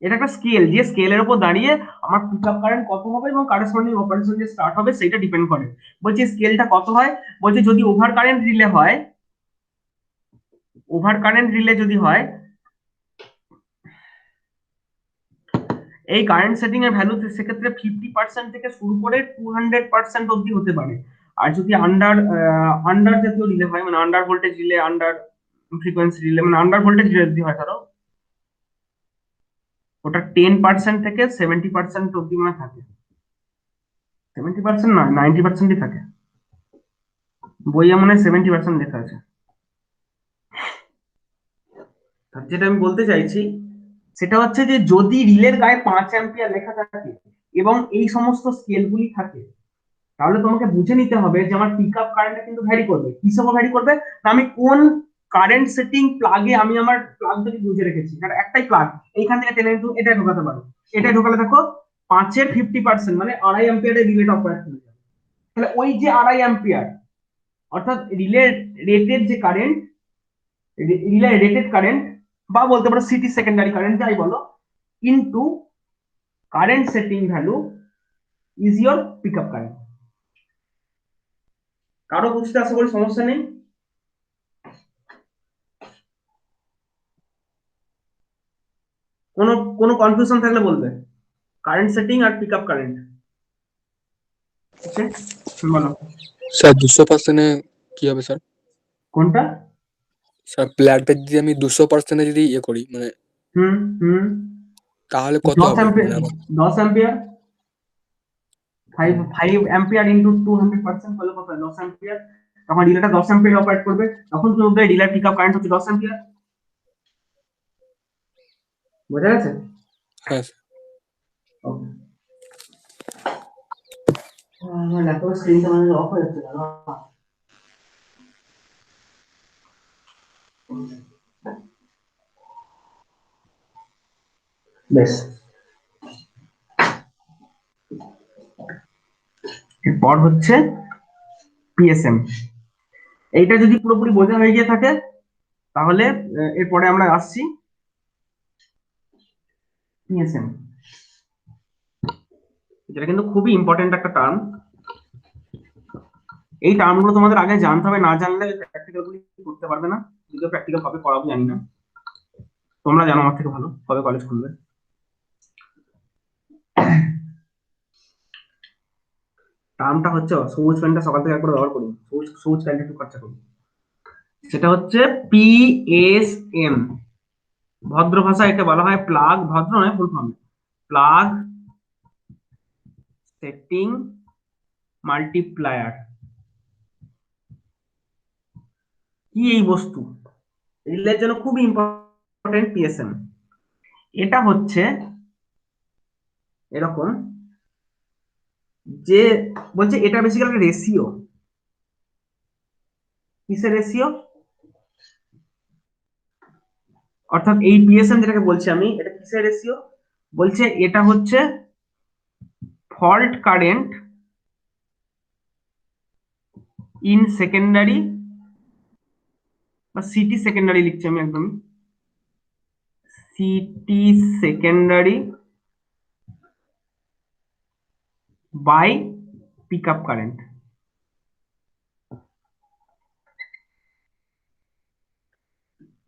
এটা একটা স্কেল, যে স্কেলের উপর দাঁড়িয়ে আমার পিক আপ কারেন্ট কত হবে এবং কারেসপন্ডিং অপারেশন যে স্টার্ট হবে সেটা ডিপেন্ড করে। বলছে স্কেলটা কত হয়, বলছে যদি ওভার কারেন্ট রিলে হয়, ওভার কারেন্ট রিলে যদি হয়, এই কারেন্ট সেটিং এর ভ্যালু সেক্ষেত্রে 50% থেকে শুরু করে 200% অবধি হতে পারে। আর যদি আন্ডার জাতীয় রিলে হয়, মানে under voltage relay, under frequency relay, মানে আন্ডার ভোল্টেজ রিলে যদি হয়, ধরো ওটা 10% থেকে 70% অবধি মানে থাকে। 70% নয়, 90%ই থাকে, বইয়ে মনে হয় 70% লেখা আছে। যেটা আমি বলতে চাইছি সেটা হচ্ছে যে যদি রিলের গায়ে 5 অ্যাম্পিয়ার লেখা থাকে এবং এই সমস্ত স্কেলগুলি থাকে, তাহলে তোমাকে বুঝে নিতে হবে যে আমার পিক আপ কারেন্টটা কিন্তু ভ্যারি করবে। কিসে ভ্যারি করবে? আমি কোন কারেন্ট সেটিং প্লাগে আমি আমার প্লাগটাকে বুঝে রেখেছি, কারণ একটাই প্লাগ, এইখান থেকে টেনে কিন্তু এটা ঢোকাতে পারো, এটা ঢোকালে দেখো 5-এর 50% মানে 2.5 অ্যাম্পিয়ারের রিলেটা অপারেট করে যাবে। তাহলে ওই যে 2.5 অ্যাম্পিয়ার, অর্থাৎ রিলে রেটেড যে কারেন্ট, রিলে রেটেড কারেন্ট বা বলতে পারো সিটি সেকেন্ডারি কারেন্ট যাই বলো, into current setting value is your pick up current. কারো বুঝতে আশা করি সমস্যা নেই? কোনো কোনো কনফিউশন থাকলে বলবে। কারেন্ট সেটিং আর পিক আপ কারেন্ট, ওকে বলো। স্যার 200% কি হবে স্যার? কোনটা? স্যার প্ল্যাটটা যদি আমি 200% যদি ইয়ে করি, মানে হুম হুম তাহলে কত 10 হবে? অ্যাম্পিয়ার, মানে আমার 10 অ্যাম্পিয়ার, 5 অ্যাম্পিয়ার ইনটু 200% হলো কত? 10 অ্যাম্পিয়ার। তখন রিলেটা 10 অ্যাম্পিয়ার অপারেট করবে, তখন তুমি বলবে রিলের পিক আপ কারেন্ট হচ্ছে 10 অ্যাম্পিয়ার। বোঝা গেছে? হ্যাঁ স্যার। ওকে। আমার ল্যাপটপের স্ক্রিনটা মানে অফ হয়ে যাচ্ছে না। বেশ, এরপর হচ্ছে পিএসএম। এইটা যদি পুরোপুরি বোঝা হয়ে গিয়ে থাকে তাহলে এরপরে আমরা আসছি পিএসএম, যেটা কিন্তু খুবই ইম্পর্টেন্ট একটা টার্ম। এই টার্মগুলো তোমাদের আগে জানতে হবে, না জানলে প্র্যাকটিক্যাল গুলি করতে পারবে না। যদিও প্র্যাকটিক্যাল কবে করাবো জানি না, তোমরা জানো আমার থেকে ভালো কবে কলেজ খুলবে। টার্মটা হচ্ছে, সবুজ প্যান্টটা সকাল থেকে একবার ব্যবহার করি, সবুজ সবুজ প্যান্টটা একটু খরচা করি। সেটা হচ্ছে পিএসএম। ভদ্র ভাষায় একে বলা হয় প্লাগ, ভদ্র নয় full form, plug setting multiplier. কি এই বস্তু? রিলের জন্য খুব ইম্পর্টেন্ট পিএসএম। এটা হচ্ছে এরকম যে বলছে এটা বেসিক্যালি রেশিও। কিসের রেশিও? অর্থাৎ এই পিএসএম যেটাকে বলছি আমি, এটা কিসের রেশিও? বলছে এটা হচ্ছে ফল্ট কারেন্ট ইন সেকেন্ডারি বা সিটি সেকেন্ডারি লিখছি আমি একদম, CT secondary by pick up current.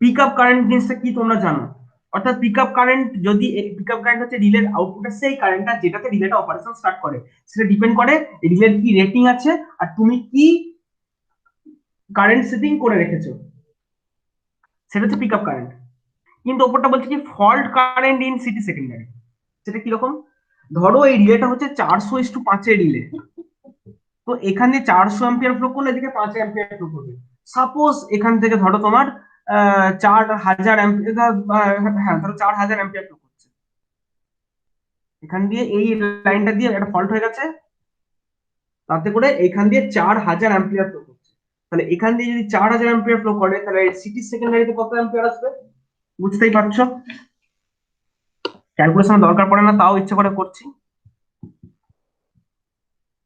Pick up current জিনিসটা কি তোমরা জানো? অর্থাৎ পিক আপ কারেন্ট, যদি পিক আপ কারেন্ট হচ্ছে রিলের আউটপুটের সেই কারেন্টটা যেটাতে রিলেটা অপারেশন স্টার্ট করে, সেটা ডিপেন্ড করে রিলের কি রেটিং আছে আর তুমি কি কারেন্ট সেটিং করে রেখেছো, সেটা হচ্ছে পিক আপ কারেন্ট। কিন্তু ওপরটা বলছে কি fault current in CT secondary. সেটা কিরকম? ধরো এই রিলেটা হচ্ছে 400:5 রিলে, তো এখান দিয়ে 400 অ্যাম্পিয়ার ফ্লো করলে এদিকে 5 অ্যাম্পিয়ার ফ্লো করবে। সাপোজ এখান থেকে ধরো তোমার 4000 অ্যাম্পিয়ার, হ্যাঁ ধরো 4000 অ্যাম্পিয়ার ফ্লো করছে, এখান দিয়ে এই লাইনটা দিয়ে একটা ফল্ট হয়ে গেছে, তাতে করে এখান দিয়ে 4000 অ্যাম্পিয়ার ফ্লো করছে। তাহলে এখান দিয়ে যদি 4000 অ্যাম্পিয়ার ফ্লো করে তাহলে সিটি সেকেন্ডারিতে কত অ্যাম্পিয়ার আসবে? বুঝতেই পারছো, ক্যালকুলেশন দরকার পড়ে না, তাও ইচ্ছে করে করছি।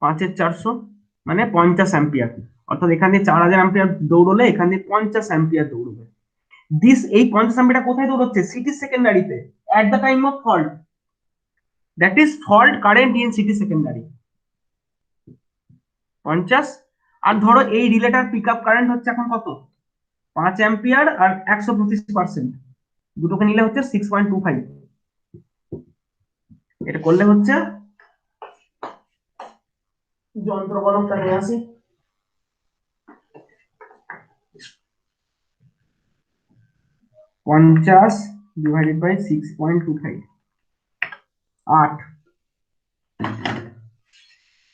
5/400 মানে 50 অ্যাম্পিয়ার। অর্থাৎ এখান দিয়ে 4000 অ্যাম্পিয়ার দৌড়লে এখান দিয়ে 50 অ্যাম্পিয়ার দৌড়বে। এই 50 অ্যাম্পিয়ারটা কোথায় দৌড়চ্ছে? সিটি সেকেন্ডারিতে at the time of fault, that is fault current in CT secondary 50। আর ধরো এই রিলেটার পিক আপ কারেন্ট হচ্ছে এখন কত? 5 অ্যাম্পিয়ার আর 125%, দুটোকে নিলে হচ্ছে 6.25। এটা করলে হচ্ছে, যন্ত্র কলমটা নিয়ে আসি, 50 ডিভাইডেড বাই 6.25, 8।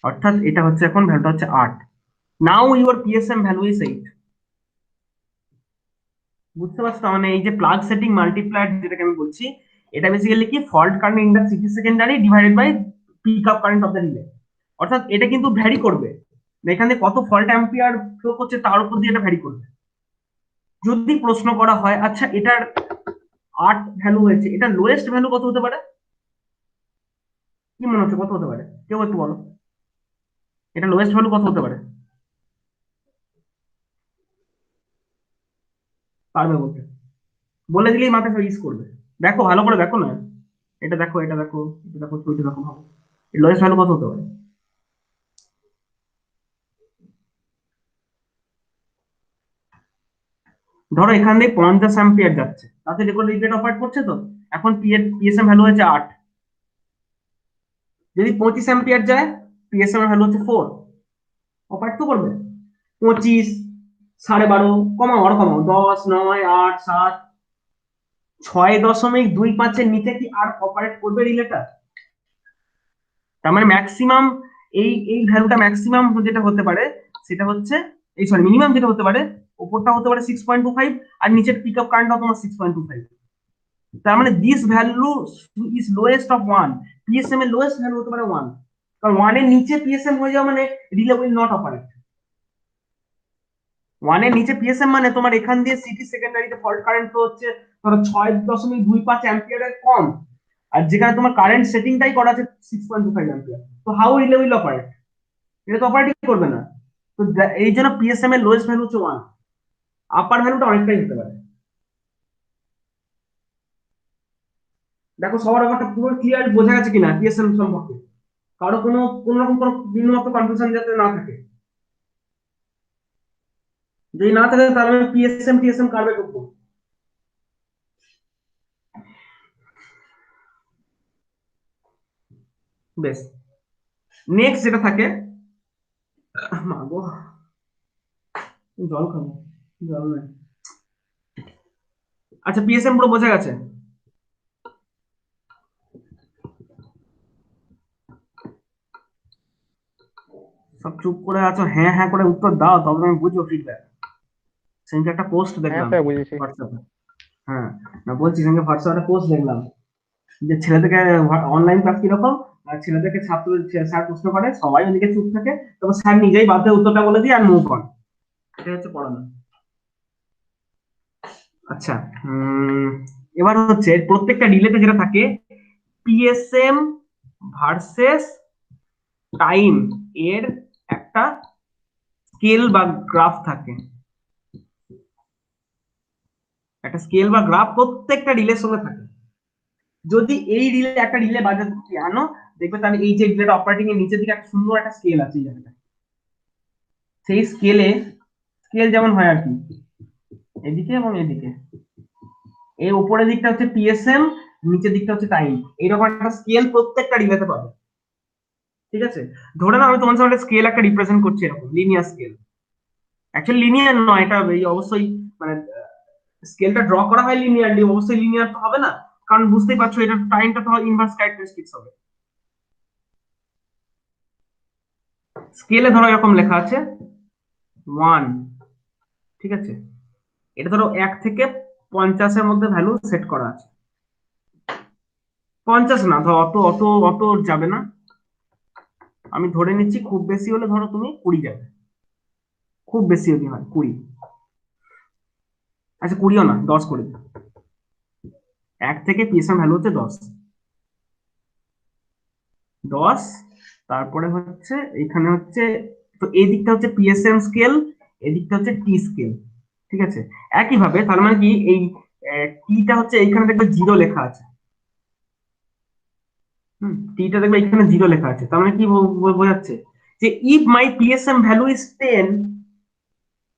অর্থাৎ এটা হচ্ছে এখন ভ্যালুটা হচ্ছে 8। নাও ইউর পিএসএম ভ্যালু ইজ 8। বুঝতে পারছো? মানে এই যে প্লাগ সেটিং মাল্টিপ্লায়ার যেটাকে আমি বলছি, এটা বেসিক্যালি কি fault current in the CT secondary divided by pick up current of the relay. অর্থাৎ এটা কিন্তু ভ্যারি করবে, এখানে কত ফল্ট অ্যাম্পিয়ার ফ্লো করছে তার উপর দিয়ে এটা ভ্যারি করবে। যদি প্রশ্ন করা হয় আচ্ছা এটার 8 ভ্যালু হয়েছে, এটা লোয়েস্ট ভ্যালু কত হতে পারে? কি মনে হচ্ছে কত হতে পারে? কেউ একটু বলো, এটা লোয়েস্ট ভ্যালু কত হতে পারে? পারবে বলতে? বলে দিলেই মাথায় ফ্রিজ করবে। দেখো ভালো করে দেখো না, এটা দেখো, এটা দেখো, এটা দেখো, ওইটা দেখো, ভালো লোয়েস্ট ভ্যালু কত হতে পারে? ধরো এখান দিয়ে 50 অ্যাম্পিয়ার যাচ্ছে, তাতে রেট অপারেট করছে, তো এখন পিএসএম ভ্যালু হচ্ছে 8। যদি 25 অ্যাম্পিয়ার যায়, পিএসএম এর ভ্যালু হচ্ছে 4, অপারেট তো করবে। 25, 12.5, কমাও আর কমাও, 10, 9, 8, 7, 6.25 এর নিচে কি আর অপারেট করবে রিলেটা? তার মানে ম্যাক্সিমাম, এই ভ্যালুটা ম্যাক্সিমাম যেটা হতে পারে সেটা হচ্ছে, এই সরি মিনিমাম যেটা হতে পারে, উপরটা হতে পারে 6.25 আর নিচের পিক আপ কারেন্টটা তোমার 6.25। তার মানে this value is lowest of 1। PSM এর লোয়েস্ট ভ্যালু হতে পারে 1, কারণ 1 এর নিচে পিএসএম হয়ে যাওয়া মানে relay will not operate. One এর নিচে পিএসএম মানে তোমার এখান দিয়ে সিটি সেকেন্ডারিতে ফল্ট কারেন্ট তো হচ্ছে ধরো 6.25 অ্যাম্পিয়ারের কম, আর যেখানে তোমার কারেন্ট সেটিংটাই করা আছে 6.25 অ্যাম্পিয়ার, তো হাউ রিলে উইল অপারেট? এটা তো অপারেটই করবে না। তো এই জন্য পিএসএম এর লোয়েস্ট ভ্যালু হচ্ছে 1, আপার ভ্যালুটা অনেকটাই হতে পারে। দেখো সবার ব্যাপারটা পুরো ক্লিয়ার বোঝা গেছে কিনা পিএসএম সম্পর্কে? কারো কোনো রকম কোনো বিন্দুমাত্র কনফিউশন যাতে না থাকে। যদি না থাকে তাহলে আমি পিএসএম টিএসএম কারবে করবো। বেশ, নেক্সট যেটা থাকে, মাগো জল খাবো, জল নাই। আচ্ছা, পিএসএম পুরো বোঝা গেছে? সব চুপ করে আছো, হ্যাঁ হ্যাঁ করে উত্তর দাও, তবে আমি বুঝবো ফিডব্যাক। সেদিনকে একটা পোস্ট হ্যাঁ দেখলাম স্যার বুঝেছি। হোয়াটসঅ্যাপে। হ্যাঁ, না বলছি, সেদিনকে হোয়াটসঅ্যাপে পোস্ট দেখলাম যে ছেলেদেরকে অনলাইন ক্লাস কিরকম, আর ছেলেদেরকে স্যার প্রশ্ন করে, সবাই ওদিকে চুপ থাকে, তবে স্যার নিজেই বাধ্য হয়ে উত্তরটা বলে দিয়ে আর মুভ অন। এটা হচ্ছে পড়ানো। আচ্ছা, এবার হচ্ছে প্রত্যেকটা রিলেতে যেটা থাকে, পিএসএম ভার্সেস টাইম এর একটা স্কেল বা গ্রাফ থাকে। একটা স্কেল বা গ্রাফ প্রত্যেকটা রিলের সঙ্গে থাকে। যদি এই রিলে একটা রিলে বাজাতে আনো, দেখবে তাহলে এই যে রিলেটা অপারেটিং এর নিচের দিকে একটা সুন্দর একটা স্কেল আছে এই জায়গাটা। সেই স্কেল যেমন হয় আর কি, এদিকে এবং এদিকে, এই উপরের দিকটা হচ্ছে পিএসএম, নিচের দিকটা হচ্ছে টাইম। এইরকম একটা স্কেল প্রত্যেকটা রিলেতে পাবে। ঠিক আছে, ধরে নাও আমি তোমার সামনে স্কেল একটা রিপ্রেজেন্ট করছি, এরকম লিনিয়ার স্কেল। অ্যাকচুয়ালি লিনিয়ার নয় এটা, এই অবশ্যই মানে স্কেলটা ড্র করা হয় লিনিয়ারলি, অবশ্যই লিনিয়ার তো হবে না, কারণ বুঝতেই পারছো এটা টাইমটা তো ইনভার্স ক্যারেক্টারিস্টিক্স হবে। স্কেলে ধরো এরকম লেখা আছে 1, ঠিক আছে, এটা ধরো 1 থেকে 50-এর মধ্যে ভ্যালু সেট করা আছে। 50 না, ধরো অত অত অত যাবে না, আমি ধরে নিচ্ছি খুব বেশি হলে ধরো তুমি 20 যাবে, খুব বেশি যদি হয় 20। আচ্ছা 20ও না, 10 করে দিই। 1 থেকে পিএসএম ভ্যালু হচ্ছে 10, 10। তারপরে হচ্ছে এখানে হচ্ছে, তো এই দিকটা হচ্ছে পিএসএম স্কেল, এদিকটা হচ্ছে টি স্কেল। ঠিক আছে, একই ভাবে তার মানে কি, এই টিটা হচ্ছে এইখানে দেখবে জিরো লেখা আছে। টিটা দেখবে এখানে জিরো লেখা আছে, তার মানে কি বোঝাচ্ছে, যে if my PSM value is 10,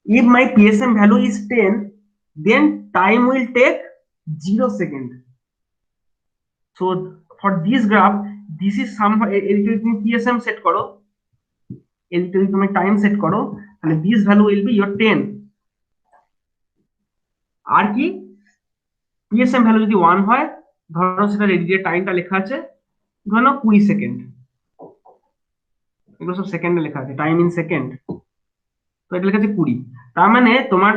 if my PSM value is 10, then time will take 0 second. So for this graph, this is some, এদিকে তুমি PSM সেট করো, এদিকে যদি তুমি টাইম সেট করো, তাহলে this value will be your 10। আর কি, PSM ভ্যালু যদি 1 হয়, ধরো সেটা রেডিয়ে টাইমটা লেখা আছে, ধরো 20 সেকেন্ড, এগুলো সব সেকেন্ডে লেখা আছে, টাইম ইন সেকেন্ড, তো এটা লেখা আছে 20। তার মানে তোমার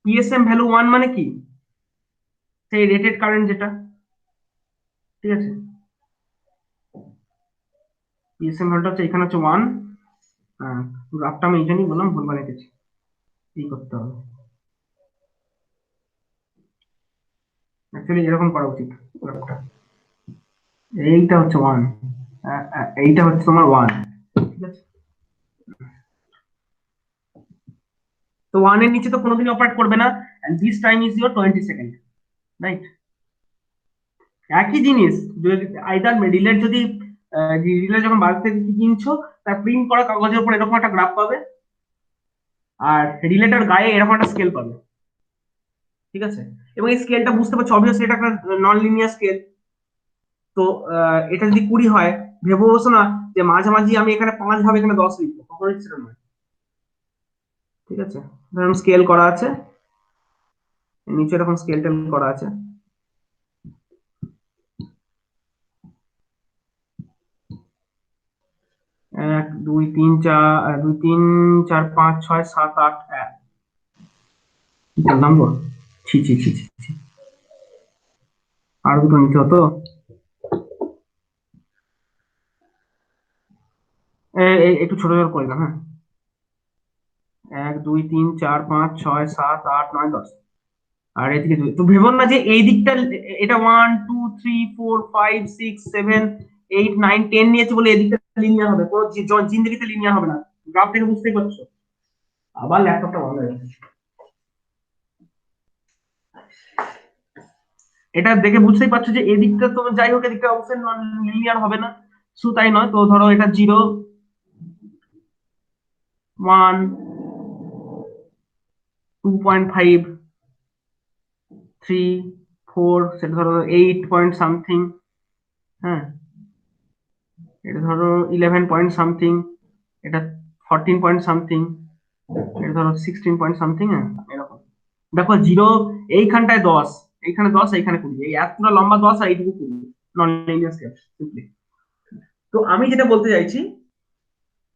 পিএসএম ভ্যালু 1 মানে কি, সেই রেটেড কারেন্ট যেটা। ঠিক আছে, পিএসএম ভ্যালুটা হচ্ছে এখানে হচ্ছে 1। হ্যাঁ, গ্রাফটা আমি এই জন্যই বললাম ভুল বানিয়েছি, এই করতে হবে, অ্যাকচুয়ালি এরকম করা উচিত গ্রাফটা। এইটা হচ্ছে 1, এইটা হচ্ছে তোমার 1। ঠিক আছে, তো 1 এর নিচে তো কোনোদিন অপারেট করবে না, and this time is your 20 second, right? একই জিনিস, আইদার রিলের যদি রিলে যখন বাজার থেকে কিনছো, তার প্রিন্ট করা কাগজের উপর এরকম একটা গ্রাফ পাবে, আর রিলেটার গায়ে এরকম একটা স্কেল পাবে। ঠিক আছে, এবং এই স্কেলটা বুঝতে পারছো, অবভিয়াসলি এটা একটা নন লিনিয়ার স্কেল। তো এটা যদি 20 হয়, ভেবে বসো না যে মাঝামাঝি আমি এখানে 5 ভাবে এখানে 10 লিখবো, কখনোই সেটা নয়। ঠিক আছে, ধরুন স্কেল করা আছে, নিচে এরকম স্কেল টেল করা আছে, 1 2 3 4, 2 3 4 5 6 7 8, কি করলাম গো, ছি ছি ছি ছি ছি। আর দুটো নিতে হতো। একটু ছোট ছোট করে দাও, হ্যাঁ, 1 2 3 4 5 6 7 8 9 10, আর এদিকে 2। তো ভেবো না যে এই দিকটা এটা 1 2 3 4 5 6 7 8 9 10 নিয়েছে বলে এদিকটা লিনিয়ার হবে, কোনো জিন্দেগিতে লিনিয়ার হবে না। গ্রাফ থেকে বুঝতেই পারছো। আবার ল্যাপটপটা বন্ধ হয়ে গেছে। এটা দেখে বুঝতেই পারছো যে এদিকটা তো যাই হোক এদিকটা অবশ্যই নন লিনিয়ার হবে না। শুধু তাই নয়, তো ধরো এটা 0 1 2.5 3 4, সেটা ধরো 8 পয়েন্ট সামথিং। হ্যাঁ, এটা ধরো 11 পয়েন্ট সামথিং, এটা 14 পয়েন্ট সামথিং, এটা ধরো 16 পয়েন্ট সামথিং। হ্যাঁ, এরকম। দেখো 0 এইখানটায় 10, এইখানে 10, এইখানে 20, এই এতটা লম্বা 10 আর এইটুকু 20, নন লিনিয়ার স্কেল সিম্পলি। তো আমি যেটা বলতে চাইছি,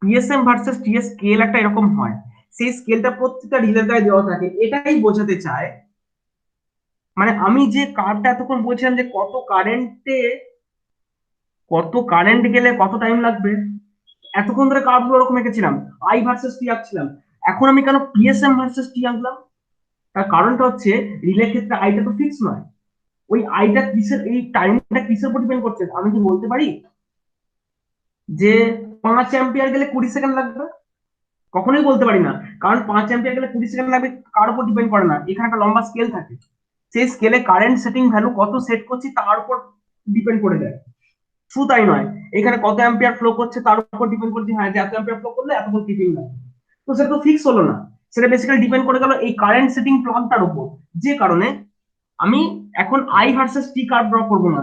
পিএসএম ভার্সেস টিএস স্কেল একটা এরকম হয়, সেই স্কেলটা প্রত্যেকটা রিলের গায়ে দেওয়া থাকে, এটাই বোঝাতে চায়। মানে আমি যে কার্ভটা এতক্ষণ বলছিলাম যে কত কারেন্ট গেলে কত টাইম লাগবে, এতক্ষণ ধরে কার্ভ ওরকম এঁকেছিলাম, আই ভার্সেস টি আঁকছিলাম। এখন আমি কেন পিএসএম ভার্সেস টি আঁকলাম? তার কারণটা হচ্ছে রিলের ক্ষেত্রে আইটা তো ফিক্স নয়। ওই আইটা কিসের, এই টাইমটা কিসের উপর ডিপেন্ড করছে? আমি কি বলতে পারি যে 5 অ্যাম্পিয়ার গেলে 20 সেকেন্ড লাগবে? কখনোই বলতে পারি না, কারণ 5 অ্যাম্পিয়ার গেলে 20 সেকেন্ড লাগবে কার উপর ডিপেন্ড করে না, এখানে একটা লম্বা স্কেল থাকে, সেই স্কেলে কারেন্ট সেটিং ভ্যালু কত সেট করছি তার উপর ডিপেন্ড করে যায়। শুধু তাই নয়, এখানে কত অ্যাম্পিয়ার ফ্লো করছে তার উপর ডিপেন্ড করছে, হ্যাঁ যে এত অ্যাম্পিয়ার ফ্লো করলে এতক্ষণ কিপিং লাগবে। তো সেটা তো ফিক্স হলো না, সেটা বেসিক্যালি ডিপেন্ড করে গেল এই কারেন্ট সেটিং প্লগটার উপর। যে কারণে আমি এখন I versus T curve draw করবো না।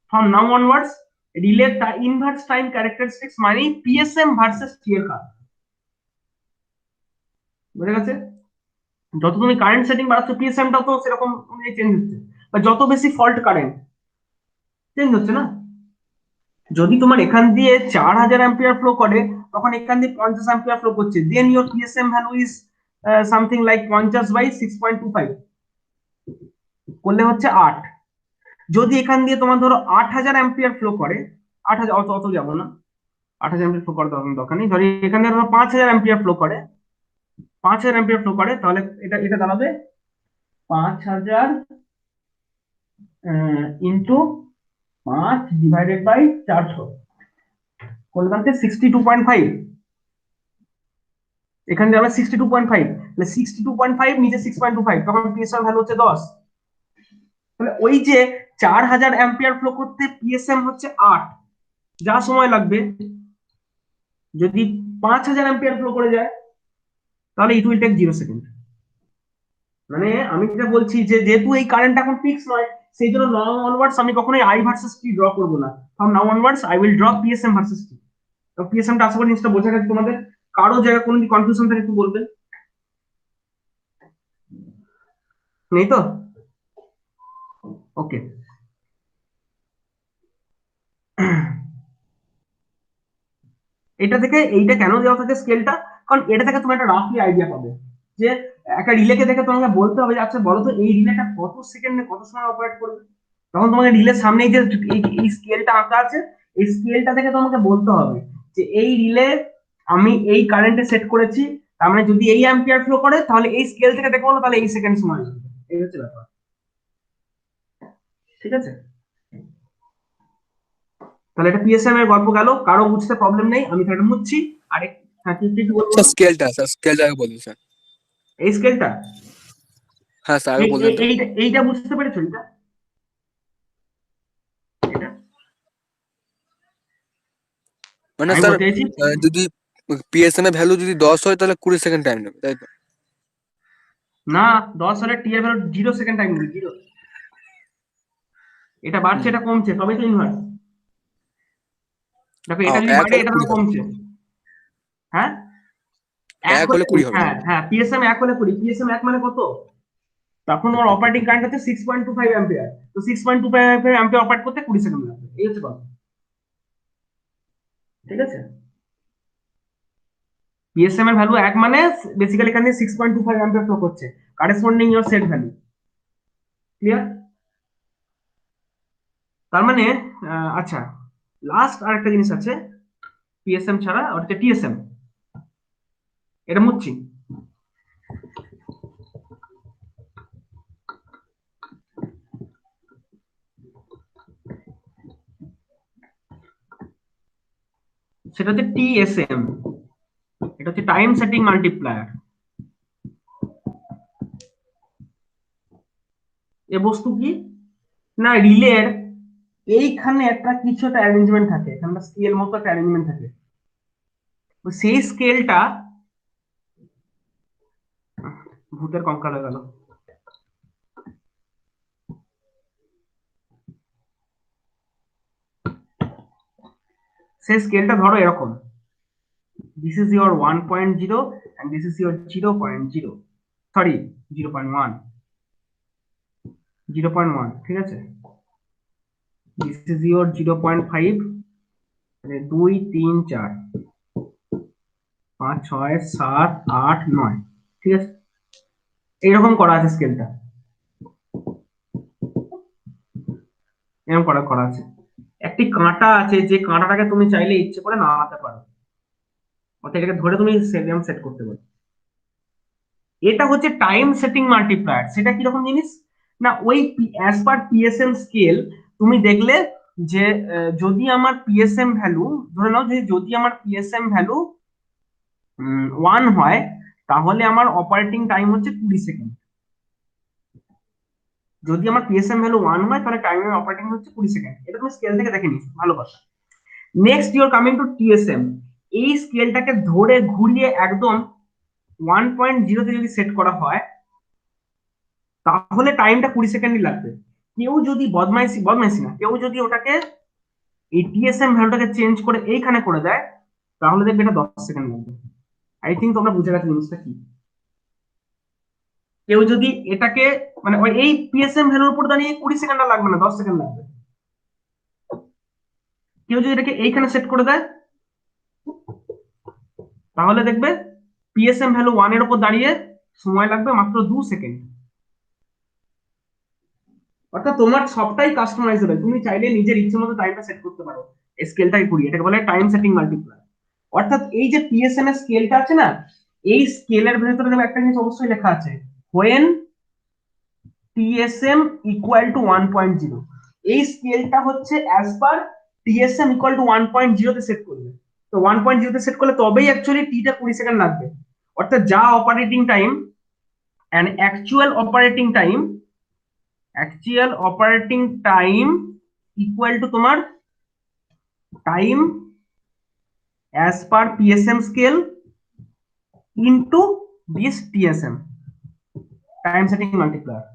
From now onwards relay inverse time characteristics মানে পিএসএম ভার্সেস টি এর কার্ভ। বুঝে গেছে? যত তুমি কারেন্ট সেটিং বাড়াচ্ছ পিএসএমটাও তো সেরকম চেঞ্জ হচ্ছে, বা যত বেশি ফল্ট কারেন্ট চেঞ্জ হচ্ছে না। যদি তোমার এখান দিয়ে 4000 অ্যাম্পিয়ার ফ্লো করে, তখন এখান দিয়ে 50 অ্যাম্পিয়ার ফ্লো করছে, then your PSM value is something like 50/6.25, করলে হচ্ছে 8। যদি এখান দিয়ে তোমার ধরো 8000 অ্যাম্পিয়ার ফ্লো করে, 8000, অত অত যাবো না, 8000 অ্যাম্পিয়ার ফ্লো করার দরকার নেই, ধরি এখানে ধরো 5000 অ্যাম্পিয়ার ফ্লো করে, 5000 অ্যাম্পিয়ার ফ্লো করে, তাহলে এটা এটা দাঁড়াবে 5000 ইন্টু 5/400, করলে দাঁড়াচ্ছে 62.5। এখানে যাবে 62.5, তাহলে 62.5 নিচে 6.25, তখন পিএসএম ভ্যালু হচ্ছে 10। তাহলে ওই যে 4000 অ্যাম্পিয়ার ফ্লো করতে পিএসএম হচ্ছে 8, যা সময় লাগবে, যদি 5000 অ্যাম্পিয়ার ফ্লো করে যায় তাহলে ইট উইল টেক 0 সেকেন্ড। মানে আমি যেটা বলছি যে যেহেতু এই কারেন্ট এখন ফিক্স নয়, সেই জন্য নাও অনওয়ার্ডস আমি কখনোই আই ভার্সেস টি ড্র করবো না। From now onwards I will draw PSM versus টি। তো পিএসএমটা আশা করি জিনিসটা বোঝা গেছে তোমাদের। কারো জায়গায় কোনো কনফিউশন থাকে একটু বলবেন, নেই তো? ওকে। এটা থেকে এইটা কেন দেওয়া থাকে স্কেলটা, কারণ এটা থেকে তুমি একটা রাফলি আইডিয়া পাবে যে একটা রিলেকে দেখে তোমাকে বলতে হবে যে আচ্ছা বলো তো এই রিলেটা কত সেকেন্ডে কত সময় অপারেট করবে। তখন তোমাকে রিলের সামনেই যে এই স্কেলটা আঁকা আছে, এই স্কেলটা থেকে তোমাকে বলতে হবে যে এই রিলে আমি এই কারেন্টে সেট করেছি, তার মানে যদি এই অ্যাম্পিয়ার ফ্লো করে তাহলে এই স্কেল থেকে দেখে বলো তাহলে এই সেকেন্ড সময় লাগবে। এই হচ্ছে ব্যাপার, ঠিক আছে? তাহলে এটা পিএসএম এর গল্প গেল, কারো বুঝতে প্রবলেম নেই, আমি তাহলে মুছছি। আরে হ্যাঁ, কি বলবো? স্কেলটা আগে বলুন স্যার। এই স্কেলটা, হ্যাঁ স্যার, আগে বলবেন তো। এইটা বুঝতে পেরেছো? এটা এটা মানে আমি স্যার, বলতে চাইছি, যদি পিএসএম এর ভ্যালু যদি 10 হয় তাহলে 20 সেকেন্ড টাইম নেবে, তাই তো? না, 10 হলে টি এর ভ্যালু 0 সেকেন্ড টাইম নেবে, 0। এটা বাড়ছে হুম। এটা কমছে, তবে তো ইনভার্স। দেখো এটা যদি 1 বাড়ে হলে এটা 20 ধরো হবে। কমছে। হ্যাঁ, এক 1 হলে হলে 20 হবে হ্যাঁ তাহলে। হ্যাঁ, পিএসএম 1 হলে 20, পিএসএম 1 মানে কত? তখন ওর অপারেটিং কারেন্ট হচ্ছে 6.25 অ্যাম্পিয়ার, তো 6.25 অ্যাম্পিয়ার অপারেট করতে 20 সেকেন্ড লাগবে, এই হচ্ছে কথা, ঠিক আছে? পিএসএম এর ভ্যালু 1 মানে বেসিক্যালি এখানে 6.25 অ্যাম্পিয়ার ফ্লো করছে, corresponding your set value. Clear? তার মানে আচ্ছা, লাস্ট আরেকটা জিনিস আছে পিএসএম ছাড়া, ওটা হচ্ছে টিএসএম। এটা মুছছি। সেটা হচ্ছে টিএসএম, এটা হচ্ছে টাইম সেটিং মাল্টিপ্লায়ার। এ বস্তু কি না, রিলের এইখানে একটা কিছু একটা অ্যারেঞ্জমেন্ট থাকে, এখানে স্কেল মতো একটা অ্যারেঞ্জমেন্ট থাকে, তো সেই স্কেলটা, ভূতের কঙ্কাল হয়ে গেল, সেই স্কেলটা ধরো এরকম, this is your 1.0 and this is your 0.0, sorry 0.1, 0.1, ঠিক আছে, দিস ইজ ইউর 0.5, মানে 2 3 4 5 6 7 8 9, ঠিক আছে, এইরকম করা আছে স্কেলটা, এরকম করা করা আছে। একটি কাঁটা আছে, যে কাঁটাটাকে তুমি চাইলে ইচ্ছে করে নাড়াতে পারো, অর্থাৎ এটাকে ধরে তুমি সেলিয়াম সেট করতে পারো। এটা হচ্ছে টাইম সেটিং মাল্টিপ্লায়ার। সেটা কিরকম জিনিস না, ওই অ্যাজ পার পিএসএম স্কেল তুমি দেখলে যে যদি আমার পিএসএম ভ্যালু, ধরে নাও যে যদি আমার পিএসএম ভ্যালু 1 হয়, তাহলে আমার অপারেটিং টাইম হচ্ছে 20 সেকেন্ড। যদি আমার পিএসএম ভ্যালু 1 হয়, তাহলে টাইমের অপারেটিং হচ্ছে 20 সেকেন্ড। এটা তুমি স্কেল থেকে দেখে নিস, ভালো কথা। Next your coming to TSM. এই স্কেলটাকে ধরে ঘুরিয়ে একদম 1.0 তে যদি সেট করা হয়, তাহলে টাইমটা 20 সেকেন্ডই লাগবে। কেউ যদি বদমাইশি বদমাইশি না, কেউ যদি ওটাকে এই টিএসএম ভ্যালুটাকে চেঞ্জ করে এইখানে করে দেয়, তাহলে দেখবে এটা 10 সেকেন্ড লাগবে। আই থিঙ্ক তোমরা বুঝে গেছো জিনিসটা কি। কেউ যদি এটাকে মানে ওই এই পিএসএম ভ্যালুর উপর দাঁড়িয়ে 20 সেকেন্ড লাগবে না, 10 সেকেন্ড লাগবে। কেউ যদি এটাকে এইখানে সেট করে দেয়, তাহলে দেখবে পিএসএম ভ্যালু 1 এর উপর দাঁড়িয়ে সময় লাগবে মাত্র 2 সেকেন্ড। অর্থাৎ তোমার সবটাই কাস্টমাইজেবল, তুমি চাইলে নিজের ইচ্ছে মতো টাইমটা সেট করতে পারো স্কেলটাকে ঘুরিয়ে। এটাকে বলে টাইম সেটিং মাল্টিপ্লায়ার। অর্থাৎ এই যে পিএসএম এর স্কেলটা আছে না, এই স্কেলের ভেতরে দেখো একটা জিনিস অবশ্যই লেখা আছে, হোয়েন টিএসএম ইকুয়াল টু 1.0। এই স্কেলটা হচ্ছে as per TSM equal to 1.0 তে সেট করবে। তো 1.0 তে সেট করলে তবেই অ্যাকচুয়ালি টিটা 20 সেকেন্ড লাগবে। অর্থাৎ যা operating time and actual operating time equal to তোমার time as per PSM scale into this TSM, time setting multiplier.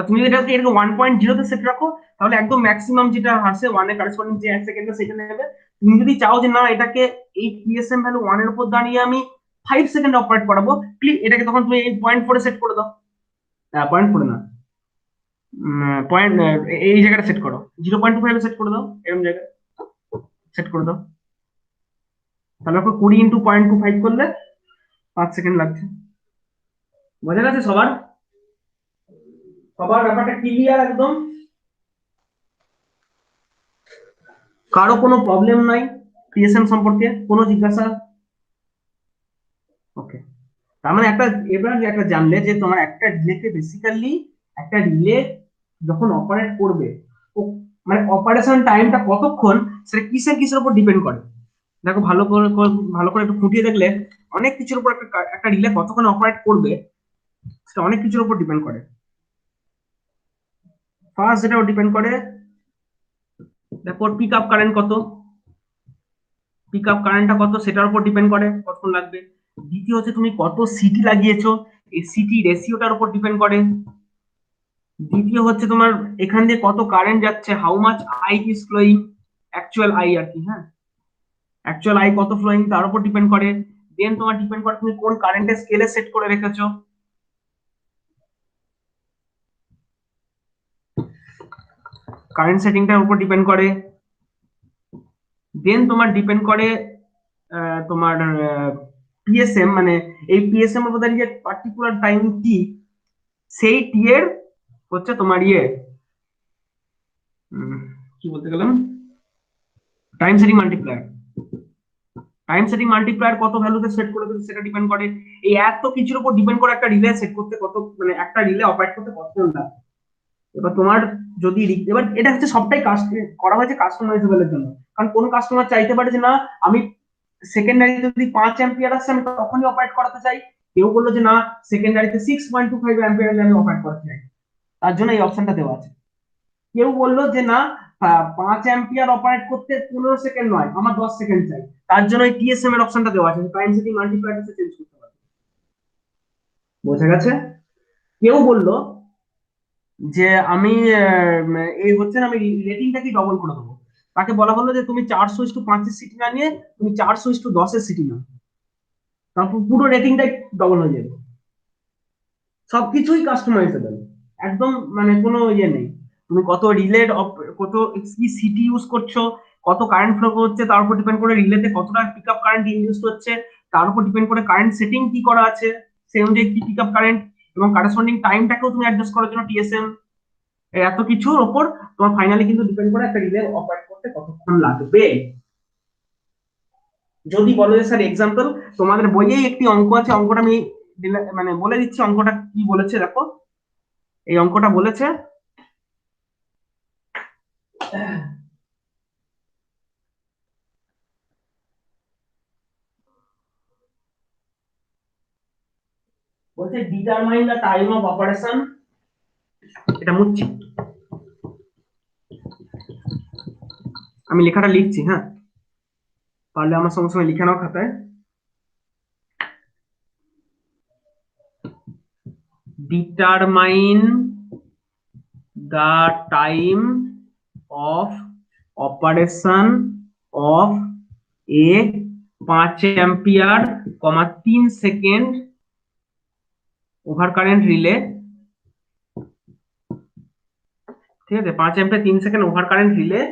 তুমি যদি এটাকে এরকম 1.0 তে সেট রাখো, তাহলে একদম ম্যাক্সিমাম যেটা আসে 1 এর কারেসপন্ডিং যে 1 সেকেন্ড সেটা নেবে। তুমি যদি চাও যে না এটাকে এই পিএসএম ভ্যালু 1 এর উপর দাঁড়িয়ে আমি 5 সেকেন্ড অপারেট করাবো, ক্লিক এটাকে তখন তুমি এই 0.4 সেট করে দাও। 0.4 না, পয়েন্ট এই জায়গাটা সেট করো, 0.25 সেট করে দাও, এরকম জায়গায় সেট করে দাও। তাহলে 20 ইন্টু 0.25 করলে 5 সেকেন্ড লাগছে। বোঝা গেছে সবার? সবার ব্যাপারটা ক্লিয়ার একদম? কারো কোনো প্রবলেম নাই পিএসএম সম্পর্কে, কোনো জিজ্ঞাসা? ওকে, তার মানে একটা, এবার একটা জানলে যে তোমার একটা রিলেকে বেসিক্যালি, একটা রিলে যখন অপারেট করবে, মানে অপারেশন টাইমটা কতক্ষণ, সেটা কিসের কিসের উপর ডিপেন্ড করে। দেখো ভালো করে একটু খুঁটিয়ে দেখলে অনেক কিছুর উপর একটা রিলে কতক্ষণ অপারেট করবে সেটা অনেক কিছুর উপর ডিপেন্ড করে। ফার্স্ট যেটা ডিপেন্ড করে, দেখো পিক আপ কারেন্ট কত, পিক আপ কারেন্টটা কত সেটার উপর ডিপেন্ড করে কতক্ষণ লাগবে। দ্বিতীয় হচ্ছে তুমি কত সিটি লাগিয়েছো, এই সিটি রেশিওটার উপর ডিপেন্ড করে। দ্বিতীয় হচ্ছে তোমার এখান দিয়ে কত কারেন্ট যাচ্ছে, how much I is flowing, actual I আর কি, হ্যাঁ, অ্যাকচুয়াল আই কত ফ্লোয়িং তার উপর ডিপেন্ড করে। দেন তোমার ডিপেন্ড করে তুমি কোন কারেন্টের স্কেলে সেট করে রেখেছো, কারেন্ট সেটিংটার উপর ডিপেন্ড করে। দেন তোমার ডিপেন্ড করে তোমার পিএসএম, মানে এই পিএসএম এর মধ্যে যে পার্টিকুলার টাইম টি, সেই টি এর হচ্ছে তোমার ইয়ে কি বলতে গেলাম, time setting multiplier. Time setting multiplier কত ভ্যালুতে সেট করে দেবে সেটা ডিপেন্ড করে। এই এত কিছুর উপর ডিপেন্ড করে একটা রিলে সেট করতে কত, মানে একটা রিলে অপারেট করতে কতক্ষণ লাগে। এবার তোমার যদি এবার এটা হচ্ছে সবটাই করা হয়েছে কাস্টমাইজেবলের জন্য। কারণ কোন কাস্টমার চাইতে পারে যে না আমি সেকেন্ডারিতে যদি 5 অ্যাম্পিয়ার আসছে আমি তখনই অপারেট করাতে চাই, কেউ বললো যে না সেকেন্ডারিতে 6.25 অ্যাম্পিয়ার আমি অপারেট করতে চাই, তার জন্য এই অপশনটা দেওয়া আছে। কেউ বললো যে না 5 অ্যাম্পিয়ার অপারেট করতে 15 সেকেন্ড নয় আমার 10 সেকেন্ড চাই, তার জন্য এই টিএসএম এর অপশনটা দেওয়া আছে, টাইম সেটিং মাল্টিপ্লায়ার চেঞ্জ করতে পারবে। বোঝা গেছে? কেউ বললো যে আমি এই হচ্ছে না আমি রেটিংটা কি ডবল করে দেবো, তাকে বলা হলো যে তুমি 400:5 সিটি না নিয়ে তুমি 400:10 সিটি নাও, তারপর পুরো রেটিংটাই ডবল হয়ে যাবে। সবকিছুই কাস্টমাইজেবল, একদম মানে কোনো ইয়ে নেই। তুমি কত রিলের কত কি সিটি ইউজ করছো, কত কারেন্ট ফ্লো হচ্ছে তার উপর ডিপেন্ড করে রিলেতে কতটা পিক আপ কারেন্ট ইউজ হচ্ছে, তার উপর ডিপেন্ড করে কারেন্ট সেটিং কি করা আছে সেই অনুযায়ী কি পিক আপ কারেন্ট, এবং কারেসপন্ডিং টাইমটাকেও তুমি অ্যাডজাস্ট করার জন্য টিএসএম, এত কিছুর ওপর তোমার ফাইনালি কিন্তু ডিপেন্ড করে একটা রিলে অপারেট করতে কতক্ষণ লাগবে। যদি বলো যে স্যার এক্সাম্পল তোমাদের বইয়েই একটি অঙ্ক আছে, অঙ্কটা আমি মানে বলে দিচ্ছি অঙ্কটা কি বলেছে, দেখো এই অঙ্কটা বলেছে বলছে determine the time of operation, এটা মুছছি আমি লেখাটা লিখছি, হ্যাঁ পারলে আমার সঙ্গে সঙ্গে লিখে নাও খাতায়। Determine the time of operation of A 5 ampere 3 second over current relay, ঠিক আছে 5 ampere 3 second over current relay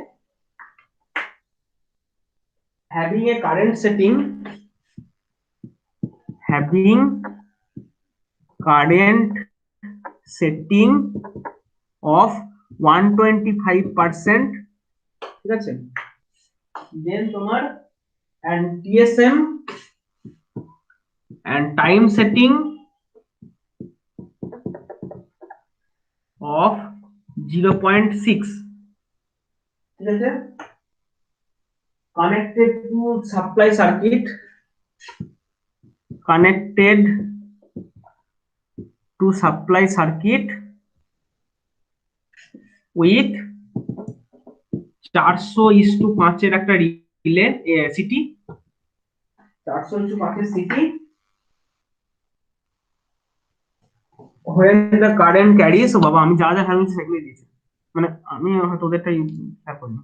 having a current setting having current setting of 125%, ঠিক আছে, দেন তোমার and TSM and time setting of 0.6, ঠিক আছে, connected to supply circuit, connected to supply circuit with 400:5 এর একটা relay city, 400:5 city when the current carries, ও বাবা আমি যা যা হ্যান্ড সেগুলো দিয়েছি, মানে আমি হয়তো ওদেরটাই খেয়াল করি না।